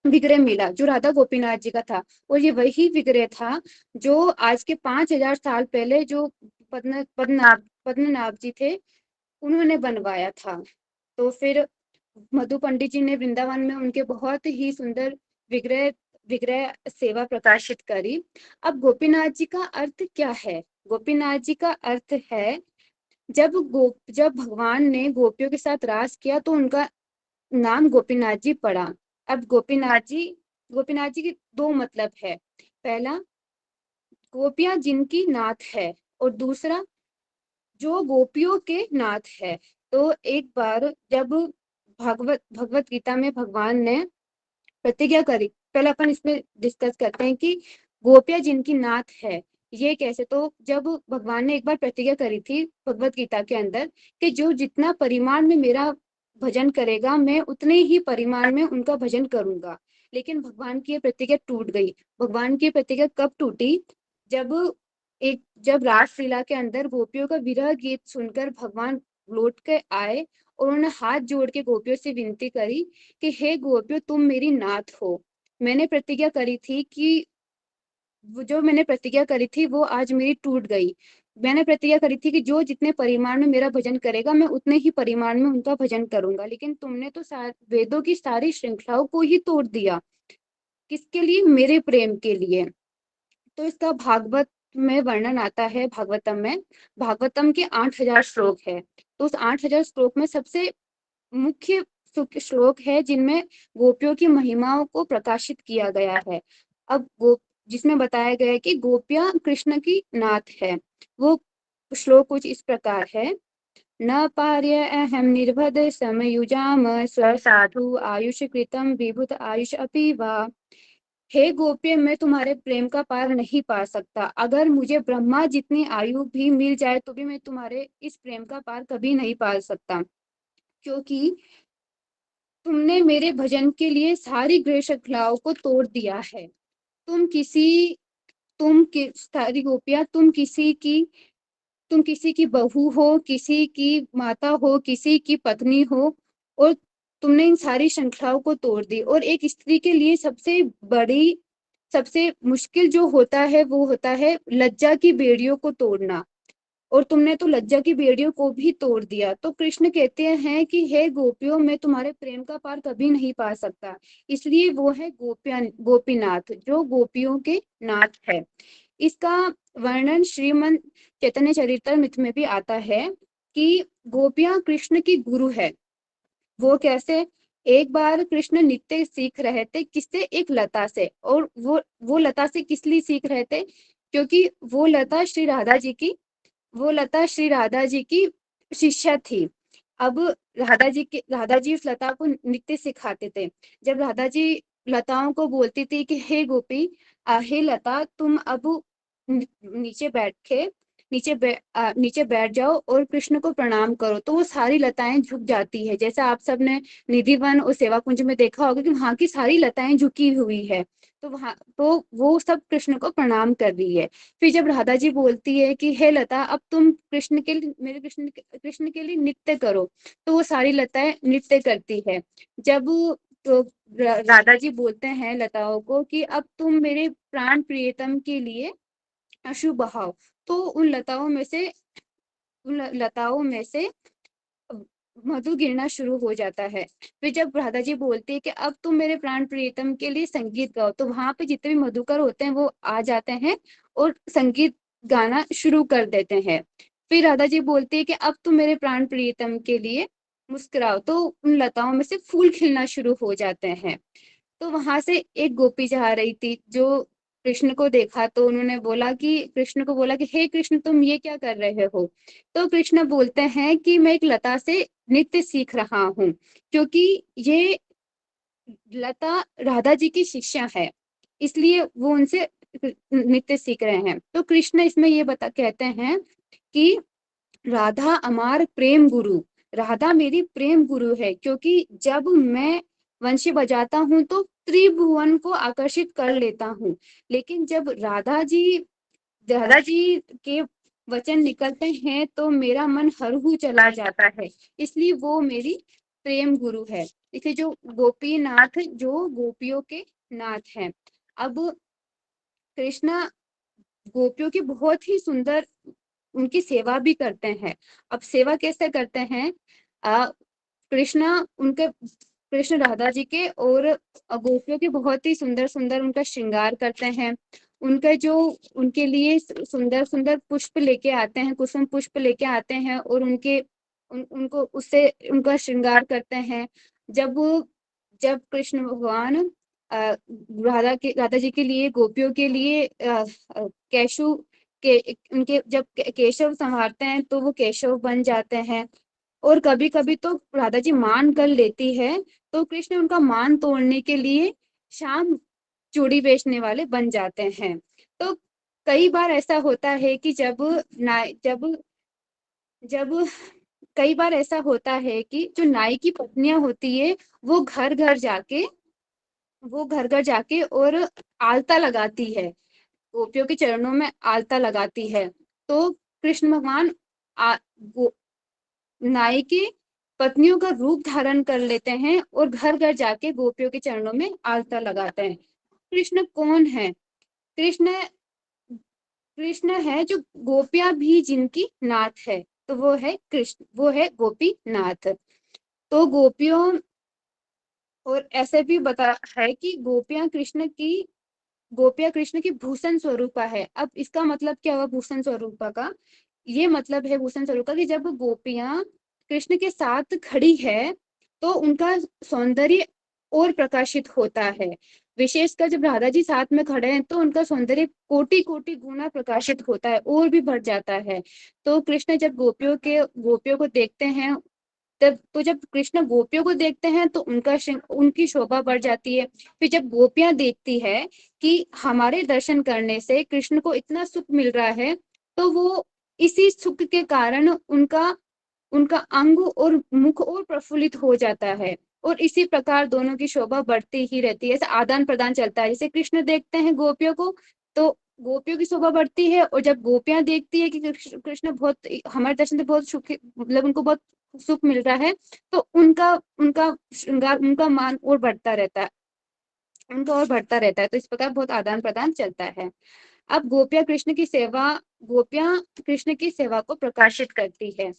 विग्रह मिला जो राधा गोपीनाथ जी का था। और ये वही विग्रह था जो आज के 5000 साल पहले जो पद्मनाभ जी थे उन्होंने बनवाया था। तो फिर मधु पंडित जी ने वृंदावन में उनके बहुत ही सुंदर विग्रह विग्रह सेवा प्रकाशित करी। अब गोपीनाथ जी का अर्थ क्या है? गोपीनाथ जी का अर्थ है जब भगवान ने गोपियों के साथ रास किया तो उनका नाम गोपीनाथ जी पड़ा। अब गोपीनाथ जी के 2 मतलब है। पहला, गोपियां जिनकी नाथ है, और दूसरा जो गोपियों के नाथ है। तो एक बार जब भगवत गीता में भगवान ने प्रतिज्ञा करी। पहले अपन इसमें डिस्कस करते हैं कि गोपियां जिनकी नाथ है ये कैसे। तो जब भगवान ने एक बार प्रतिज्ञा करी थी भगवत गीता के अंदर कि जो जितना परिमाण में मेरा भजन करेगा मैं उतने ही परिमाण में उनका भजन करूंगा। लेकिन भगवान की ये प्रतिज्ञा टूट गई। भगवान की प्रतिज्ञा कब टूटी? जब रासलीला के अंदर गोपियों का विरह गीत सुनकर भगवान लौट के आए और उन्होंने हाथ जोड़ के गोपियों से विनती करी कि हे गोपियों तुम मेरी नाथ हो। मैंने प्रतिज्ञा करी थी कि जो मैंने प्रतिज्ञा करी थी वो आज मेरी टूट गई। मैंने प्रतिज्ञा करी थी कि जो जितने परिमाण में मेरा भजन करेगा मैं उतने ही परिमाण में उनका भजन करूंगा। लेकिन तुमने तो वेदों की सारी श्रृंखलाओं को ही तोड़ दिया। किसके लिए? मेरे प्रेम के लिए। तो इसका भागवत में वर्णन आता है। भागवतम में, भागवतम के 8000 श्लोक है। तो उस 8000 श्लोक में सबसे मुख्य श्लोक है जिनमें गोपियों की महिमाओं को प्रकाशित किया गया है। अब जिसमें बताया गया है कि गोपियां कृष्ण की नाथ है। वो श्लोक कुछ इस प्रकार है। न पार्य अहम निर्भद समयुजाम स्वसाधु आयुष कृतम विभुत आयुष अपि वा। हे गोप्य मैं तुम्हारे प्रेम का पार नहीं पा सकता। अगर मुझे ब्रह्मा जितनी आयु भी मिल जाए तो भी मैं तुम्हारे इस प्रेम का पार कभी नहीं पा सकता, क्योंकि तुमने मेरे भजन के लिए सारी गृह श्रृंखलाओं को तोड़ दिया है। सारी गोपियां तुम किसी की बहू हो, किसी की माता हो, किसी की पत्नी हो और तुमने इन सारी श्रृंखलाओं को तोड़ दी। और एक स्त्री के लिए सबसे मुश्किल जो होता है वो होता है लज्जा की बेड़ियों को तोड़ना, और तुमने तो लज्जा की बेड़ियों को भी तोड़ दिया। तो कृष्ण कहते हैं कि हे गोपियों मैं तुम्हारे प्रेम का पार कभी नहीं पा सकता। इसलिए वो है गोपीनाथ, जो गोपियों के नाथ है। इसका वर्णन श्रीमद् चैतन्य चरितामृत में भी आता है कि गोपियां कृष्ण की गुरु है। वो कैसे? एक बार कृष्ण नृत्य सीख रहे थे। किससे? एक लता से। और वो लता से किस लिए सीख रहे थे? क्योंकि वो लता श्री राधा जी की शिष्या थी। अब राधा जी उस लता को नृत्य सिखाते थे। जब राधा जी लताओं को बोलती थी कि हे गोपी, हे लता तुम अब नीचे बैठ जाओ और कृष्ण को प्रणाम करो, तो वो सारी लताएं झुक जाती है। जैसे आप सबने निधि वन और सेवा कुंज में देखा होगा कि वहां की सारी लताएं झुकी हुई है। तो वो सब कृष्ण को प्रणाम कर रही है। फिर जब राधा जी बोलती है कि हे लता अब तुम कृष्ण के लिए नृत्य करो, तो वो सारी लताएं नृत्य करती है। जब तो राधा जी बोलते हैं लताओं को कि अब तुम मेरे प्राण प्रियतम के लिए अश्रु बहाओ, तो उन लताओं में से मधु गिरना शुरू हो जाता है। फिर जब राधा जी बोलती है कि अब तुम मेरे प्राण प्रियतम के लिए संगीत गाओ, तो वहां पे जितने भी मधुकर होते हैं वो आ जाते हैं और संगीत गाना शुरू कर देते हैं। फिर राधा जी बोलती है कि अब तुम मेरे प्राण प्रियतम के लिए मुस्कुराओ, तो उन लताओं में से फूल खिलना शुरू हो जाते हैं। तो वहां से एक गोपी जा रही थी, जो कृष्ण को देखा तो उन्होंने कृष्ण को बोला कि हे कृष्ण तुम ये क्या कर रहे हो? तो कृष्ण बोलते हैं कि मैं एक लता से नृत्य सीख रहा हूँ, क्योंकि ये लता राधा जी की शिष्या है, इसलिए वो उनसे नृत्य सीख रहे हैं। तो कृष्ण इसमें ये कहते हैं कि राधा राधा मेरी प्रेम गुरु है, क्योंकि जब मैं वंशी बजाता हूँ तो त्रिभुवन को आकर्षित कर लेता हूँ। लेकिन जब राधा जी के वचन निकलते हैं तो मेरा मन हरू चला जाता है, इसलिए वो मेरी प्रेम गुरु है। इसलिए जो गोपीनाथ जो गोपियों के नाथ हैं। अब कृष्णा गोपियों की बहुत ही सुंदर उनकी सेवा भी करते हैं। अब सेवा कैसे करते हैं? कृष्ण राधा जी के और गोपियों के बहुत ही सुंदर सुंदर उनका श्रृंगार करते हैं। उनके लिए सुंदर सुंदर पुष्प लेके आते हैं, कुसुम पुष्प लेके आते हैं और उनको उससे उनका श्रृंगार करते हैं। जब कृष्ण भगवान राधा जी के लिए गोपियों के लिए केशव संवारते हैं तो वो केशव बन जाते हैं। और कभी कभी तो राधा जी मान कर लेती है, तो कृष्ण उनका मान तोड़ने के लिए शाम चूड़ी बेचने वाले बन जाते हैं। तो कई बार ऐसा होता है कि जब कई बार ऐसा होता है कि जो नाई की पत्नियां होती है वो घर घर जाके और आलता लगाती है, गोपियों के चरणों में आलता लगाती है। तो कृष्ण भगवान नाई की पत्नियों का रूप धारण कर लेते हैं और घर घर जाके गोपियों के चरणों में आलता लगाते हैं। कृष्ण कौन है? कृष्ण कृष्ण है जो गोपियां भी जिनकी नाथ है, तो वो है कृष्ण, वो है गोपीनाथ। तो और ऐसे भी बता है कि गोपियां कृष्ण की भूषण स्वरूपा है। अब इसका मतलब क्या हुआ भूषण स्वरूपा का? ये मतलब है भूषण स्वरूपा कि जब गोपियां कृष्ण के साथ खड़ी है तो उनका सौंदर्य और प्रकाशित होता है। विशेषकर जब राधा जी साथ में खड़े हैं तो उनका सौंदर्य कोटि कोटि गुना प्रकाशित होता है और भी बढ़ जाता है। तो कृष्ण जब गोपियों को देखते हैं, जब कृष्ण गोपियों को देखते हैं तो उनकी शोभा बढ़ जाती है। फिर जब गोपियां देखती है कि हमारे दर्शन करने से कृष्ण को इतना सुख मिल रहा है, तो वो इसी सुख के कारण उनका उनका अंग और मुख और प्रफुल्लित हो जाता है। और इसी प्रकार दोनों की शोभा बढ़ती ही रहती है, ऐसे आदान प्रदान चलता है। जैसे कृष्ण देखते हैं गोपियों को तो गोपियों की शोभा बढ़ती है, और जब गोपियां देखती है कि कृष्ण बहुत हमारे दर्शन से बहुत सुख, मतलब उनको बहुत सुख मिल रहा है, तो उनका उनका श्रृंगार, उनका मान और बढ़ता रहता है, तो इस प्रकार बहुत आदान प्रदान चलता है। अब गोपियां कृष्ण की सेवा को प्रकाशित करती है।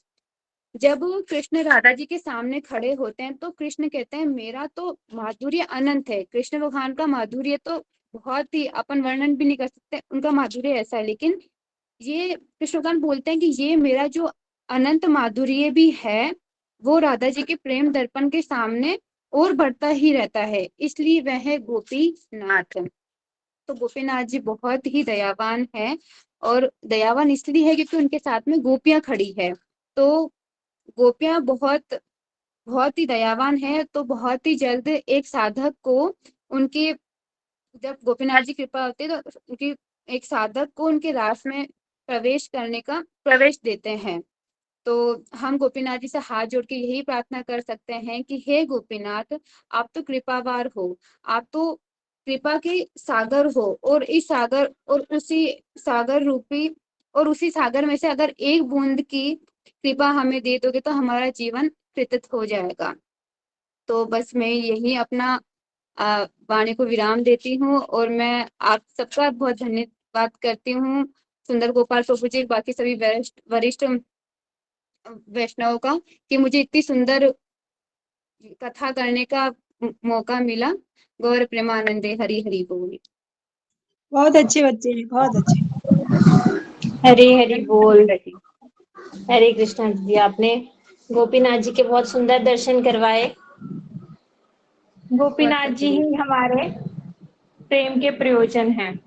जब कृष्ण राधा जी के सामने खड़े होते हैं तो कृष्ण कहते हैं मेरा तो माधुर्य अनंत है। कृष्ण भगवान का माधुर्य तो बहुत ही अपन वर्णन भी नहीं कर सकते, उनका माधुर्य ऐसा है। लेकिन ये कृष्ण भगवान बोलते हैं कि ये मेरा जो अनंत माधुर्य भी है वो राधा जी के प्रेम दर्पण के सामने और बढ़ता ही रहता है, इसलिए वह है गोपीनाथ। तो गोपीनाथ जी बहुत ही दयावान है, और दयावान इसलिए है क्योंकि उनके साथ में गोपियां खड़ी है। तो गोपियां बहुत बहुत ही दयावान है, तो बहुत ही जल्द एक साधक को उनकी जब गोपीनाथ जी कृपा होती है तो उनकी एक साधक को उनके रास में प्रवेश देते हैं। तो हम गोपीनाथ जी से हाथ जोड़ के यही प्रार्थना कर सकते हैं कि हे गोपीनाथ, आप तो कृपावार हो, आप तो कृपा के सागर हो, और इस सागर और उसी सागर में से अगर एक बूंद की कृपा हमें दे दोगे तो हमारा जीवन कृतित हो जाएगा। तो बस मैं यही अपना वाणी को विराम देती हूँ, और मैं आप सबका बहुत धन्यवाद करती हूँ, सुंदर गोपाल प्रभु जी, बाकी सभी वरिष्ठ वैष्णव का, कि मुझे इतनी सुंदर कथा करने का मौका मिला। गौर प्रेमानंदे, हरि हरि बोल। बहुत अच्छे बच्चे हैं, बहुत अच्छे। हरे हरि बोल। हरे कृष्णा जी, आपने गोपीनाथ जी के बहुत सुंदर दर्शन करवाए। गोपीनाथ जी ही हमारे प्रेम के प्रयोजन हैं,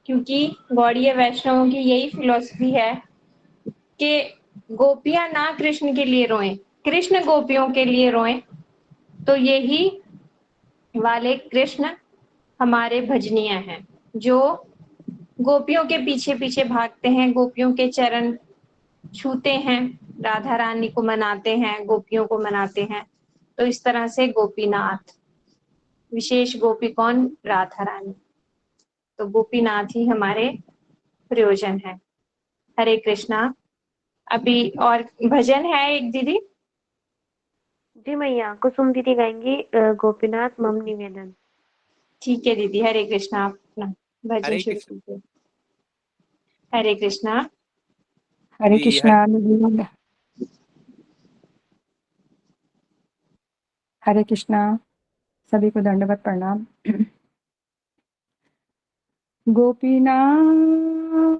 क्योंकि गौड़ीय वैष्णवों की यही फिलॉसफी है कि गोपियां ना कृष्ण के लिए रोएं, कृष्ण गोपियों के लिए रोएं। तो यही वाले कृष्ण हमारे भजनीय हैं, जो गोपियों के पीछे पीछे भागते हैं, गोपियों के चरण छूते हैं, राधा रानी को मनाते हैं, गोपियों को मनाते हैं। तो इस तरह से गोपीनाथ, विशेष गोपी कौन? राधा रानी। तो गोपीनाथ ही हमारे प्रयोजन है। हरे कृष्णा। अभी और भजन है एक दीदी। जी मैया, कुसुम दीदी गाएंगी गोपीनाथ मम निवेदन। ठीक है दीदी, हरे कृष्णा। आप अपना भजन शुरू कीजिए। हरे कृष्णा। हरे कृष्णा। हरे कृष्णा। सभी को दंडवत प्रणाम। गोपीनाथ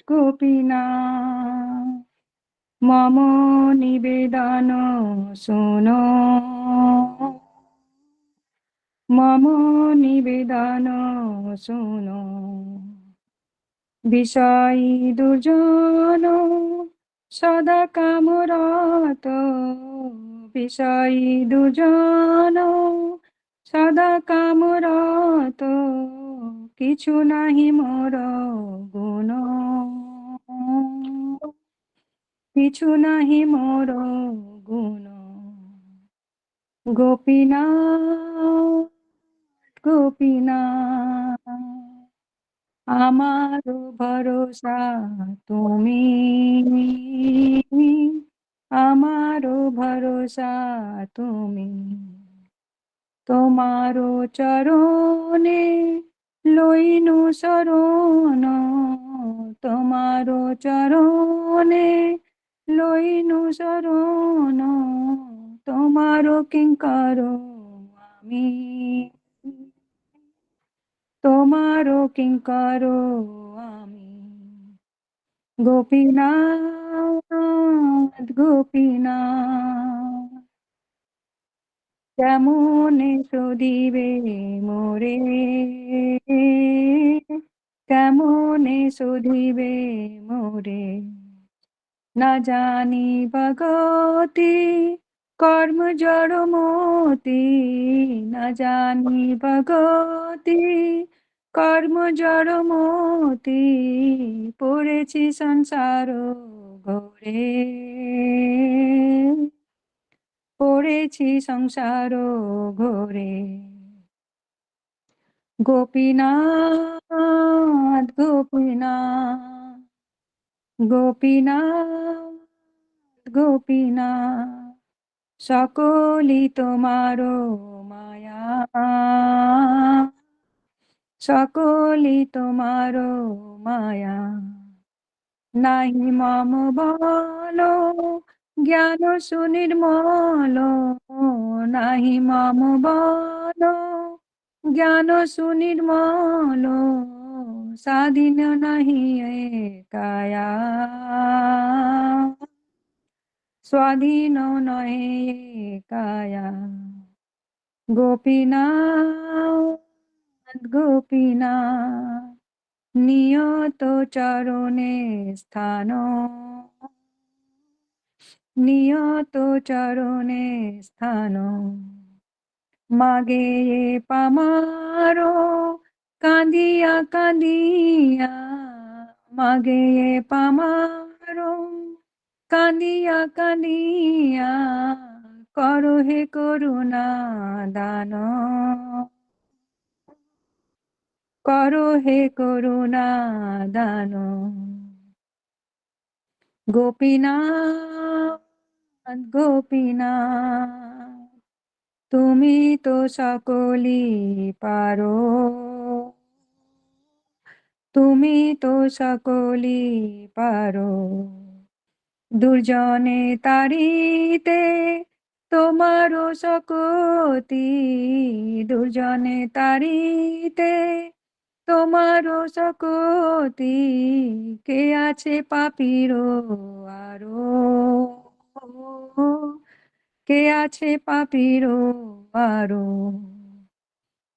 गोपीनाथ मम निवेदन सुनो, मम निवेदन सुनो। विषयी दुर्जन সদা কামরত বিষয়ী দুজন, সদা কামরত কিছু নাহি মোর গুণ, কিছু নাহি মোর গুণ। গোপীনাথ গোপীনাথ আমার ভরসা তুমি, আমার ভরসা তুমি। তোমার চরণে লইনু শরণ, তোমার চরণে লইনু শরণ, তোমার কিঙ্কর আমি, তোমার কিঙ্কর আমি। গোপীনাথ গোপীনাথ কেমনে শোধিবে মোরে, কেমনে শোধিবে মোরে। না জানি ভগতি কর্ম জড়মতি, না জানি ভগতি কর্ম জড়মতি। পড়েছি সংসার ঘোরে, পড়েছি সংসার ঘোরে। গোপীনাথ গোপীনাথ গোপীনাথ গোপীনাথ সকলি তোমার মায়া, সকলি তোমার মায়া। নাহি মম বল জ্ঞান সুনির্মল, নাহি মম বল জ্ঞান সুনির্মল। স্বাধীন নাহি এ কায়া, স্বাধীন নহে কায়া। গোপীনাথ গোপীনাথ নিয়ত চরণে স্থান, নিয়ত চরণে স্থান। মাগে পামার কাঁদিয়া কাঁদিয়া, মাগে পামার কাঁদিয়া কাঁদিয়া। করো হে করুণা দান, করো হে করুণা দান। গোপীনাথ গোপীনাথ তুমি তো সকলি পারো, তুমি তো সকলি পারো। দুর্জনে তারিতে তোমার শকতি, দুর্জনে তারিতে তোমার শকতি। কে আছে পাপির আরো, কে আছে পাপির আরো।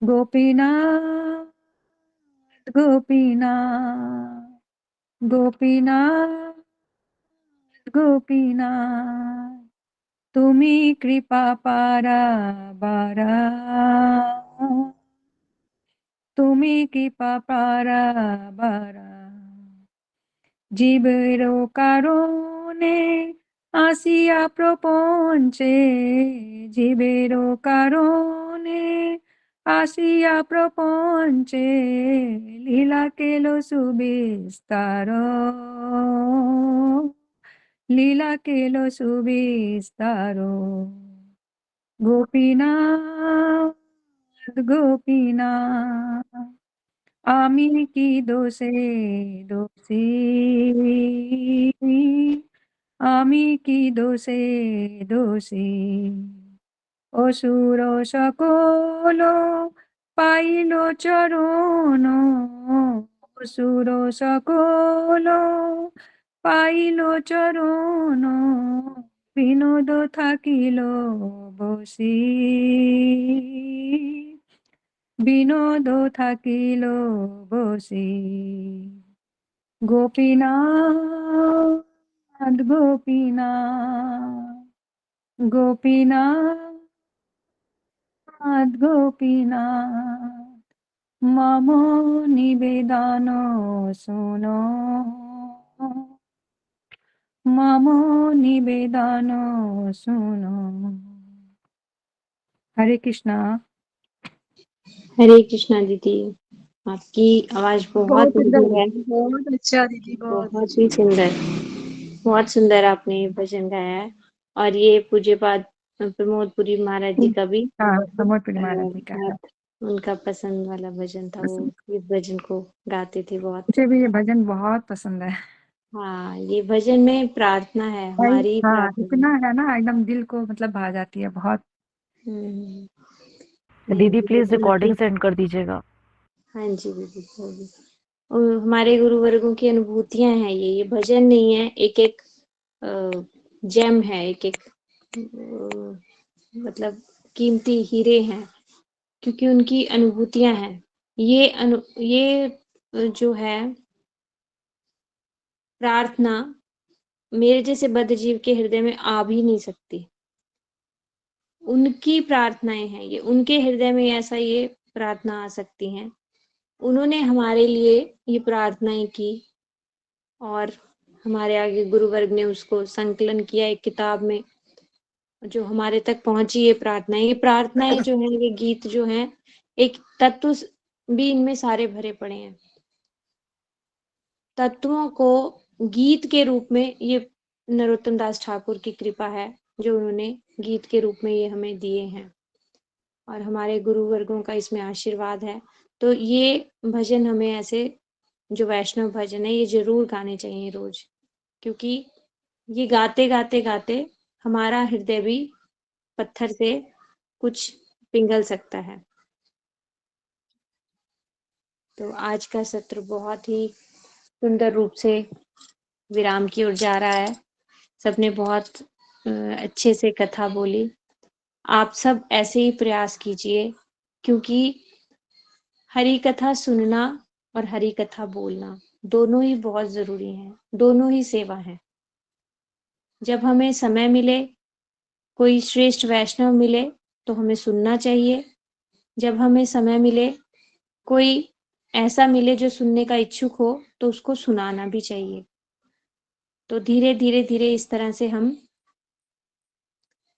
গোপীনাথ গোপীনাথ গোপীনাথ গোপীনাথ তুমি কৃপা পারাবারা, তুমি কৃপা পারাবারা। জীবের কারণে আসিয়া প্রপঞ্চে, জীবের কারণে আসিয়া প্রপঞ্চে। লীলা কেল সুবিস্তার, লীলা কেল সুবিস্তার। গোপীনাথ গোপীনাথ আমি কি দোষে দোষী, আমি কি দোষে দোষী। অসুর সকল পাইল চরণ, অসুর সকল পাইল চরণ। বিনোদ থাকিল বসি, বিনোদ থাকিল বসি। গোপীনাথ गोपीनाथ गोपीनाथ गोपीनाथ ममो निवेदनो सुनो ममो निवेदनो सुनो। हरे कृष्णा। हरे कृष्णा दीदी, आपकी आवाज बहुत मधुर है, बहुत अच्छा दीदी, बहुत बहुत ही सुंदर, बहुत सुंदर आपने ये भजन गाया है। और ये पूज्यपाद प्रमोदपुरी महाराज जी का भी हाँ, प्रमोदपुरी महाराज जी का है। बहुत उनका पसंद वाला भजन था, वो इस भजन को गाते थे बहुत। मुझे भी ये भजन बहुत पसंद है। हाँ, ये भजन में प्रार्थना है, हमारी हाँ, प्रार्थना इतना है ना, एकदम दिल को मतलब भा जाती है बहुत। हम्म, दीदी ये प्लीज भजन रिकॉर्डिंग सेंड कर दीजिएगा। हाँ जी दीदी, होगी। और हमारे गुरुवर्गों की अनुभूतियां हैं, ये भजन नहीं है, एक एक जेम है, एक एक मतलब कीमती हीरे हैं, क्योंकि उनकी अनुभूतियां हैं। ये जो है प्रार्थना मेरे जैसे बद्धजीव के हृदय में आ भी नहीं सकती। उनकी प्रार्थनाएं हैं ये, उनके हृदय में ऐसा ये प्रार्थना आ सकती हैं। उन्होंने हमारे लिए ये प्रार्थनाएं की और हमारे आगे गुरुवर्ग ने उसको संकलन किया एक किताब में, जो हमारे तक पहुंची ये प्रार्थनाएं जो है, ये गीत जो है, एक तत्व भी इनमें सारे भरे पड़े हैं। तत्वों को गीत के रूप में ये नरोत्तम दास ठाकुर की कृपा है, जो उन्होंने गीत के रूप में ये हमें दिए हैं और हमारे गुरुवर्गों का इसमें आशीर्वाद है। तो ये भजन हमें ऐसे, जो वैष्णव भजन है, ये जरूर गाने चाहिए रोज, क्योंकि ये गाते गाते गाते हमारा हृदय भी पत्थर से कुछ पिघल सकता है। तो आज का सत्र बहुत ही सुंदर रूप से विराम की ओर जा रहा है। सबने बहुत अच्छे से कथा बोली। आप सब ऐसे ही प्रयास कीजिए, क्योंकि हरि कथा सुनना और हरि कथा बोलना दोनों ही बहुत जरूरी हैं, दोनों ही सेवा है। जब हमें समय मिले, कोई श्रेष्ठ वैष्णव मिले, तो हमें सुनना चाहिए। जब हमें समय मिले, कोई ऐसा मिले जो सुनने का इच्छुक हो, तो उसको सुनाना भी चाहिए। तो धीरे धीरे धीरे इस तरह से हम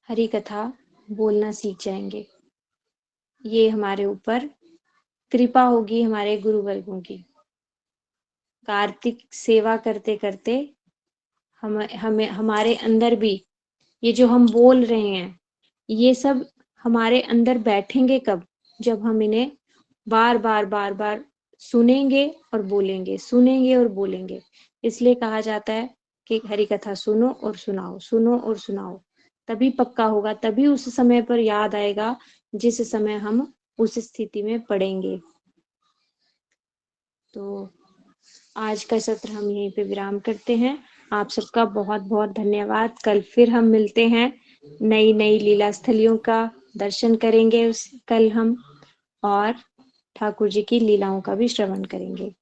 हरि कथा बोलना सीख जाएंगे। ये हमारे ऊपर कृपा होगी हमारे गुरुवर्गों की। कार्तिक सेवा करते करते हमें हमारे अंदर भी ये जो हम बोल रहे हैं, ये सब हमारे अंदर बैठेंगे कब? जब हम इन्हें बार बार बार बार सुनेंगे और बोलेंगे, सुनेंगे और बोलेंगे। इसलिए कहा जाता है कि हरि कथा सुनो और सुनाओ, सुनो और सुनाओ। तभी पक्का होगा, तभी उस समय पर याद आएगा जिस समय हम उस स्थिति में पड़ेंगे। तो आज का सत्र हम यहीं पे विराम करते हैं। आप सबका बहुत बहुत धन्यवाद। कल फिर हम मिलते हैं, नई नई लीला स्थलियों का दर्शन करेंगे कल हम, और ठाकुर जी की लीलाओं का भी श्रवण करेंगे।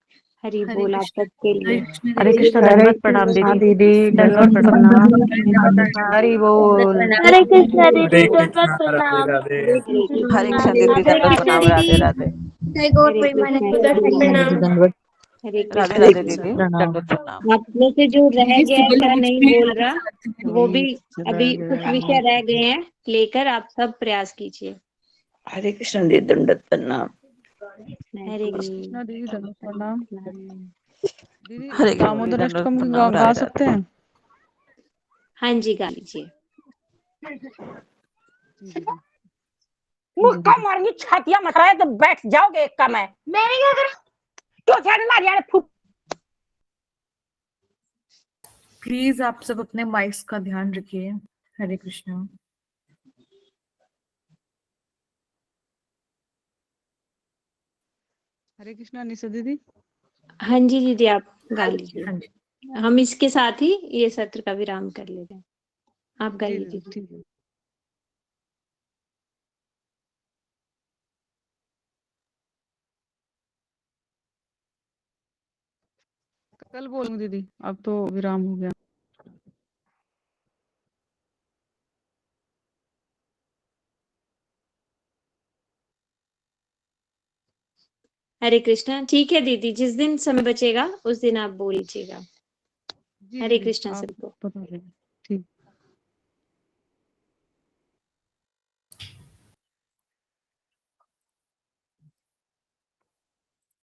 हरि हरे बोल आप कृष्ण। सबके हरे लिए। कृष्ण हरे दीदी। कृष्ण, हरे दंडवत प्रणाम कृष्णा दीदी। दीदी, दंडवत दंडवत प्रणाम। प्रणाम। हरि बोल। हरे कृष्णा दीदी, हरे दंडवत कृष्णा राधे प्रणाम। राधे। हरे हरे कृष्णा कृष्ण दीदी, दीदी, हरे दंडवत कृष्णा प्रणाम, दीदी, राधे राधे। जय गौर हरे प्रेमानंद कृष्णा दंडवत दीदी, प्रणाम। दंडवत। हरे राधे कृष्णा राधे दीदी। दीदी, दंडवत प्रणाम। आप में से जो रह दीदी गया, सुबह क्या बीच नहीं में बोल आना रहा, चाहती है। वो भी अभी कुछ विषय रह गए हैं, लेकर आप सब प्रयास कीजिए। हरे कृष्ण दीदी, दंडवत प्रणाम। हरे कृष्णा दीदी, दंडवत प्रणाम। कृष्ण। दीदी, हरे कृष्ण दीदी, दामोदर दंडवत अष्टकम प्रणाम, गा राधे सकते राधे। हैं? हाँ जी, गा लीजिए। मुक्का मारेंगी, छातियां मटराए तो बैठ जाओगे एक का मैं क्या करूं? तो छेड़ मारिया ने फुट। प्लीज आप सब अपने माइक्स का ध्यान रखिए। हरे कृष्णा। हरे कृष्णा निशा दीदी। हाँ जी दीदी, आप गा हाँ लीजिए। जी। हम इसके साथ ही ये सत्र का विराम कर लेते हैं। आप जी गाइए दीदी, दीदी। ठीक है। कल बोलूंगी दीदी, अब तो विराम हो गया। हरे कृष्णा। ठीक है दीदी, जिस दिन समय बचेगा उस दिन आप बोल लीजिएगा। जी हरे दीदी, कृष्णा आप सबको। बता देना।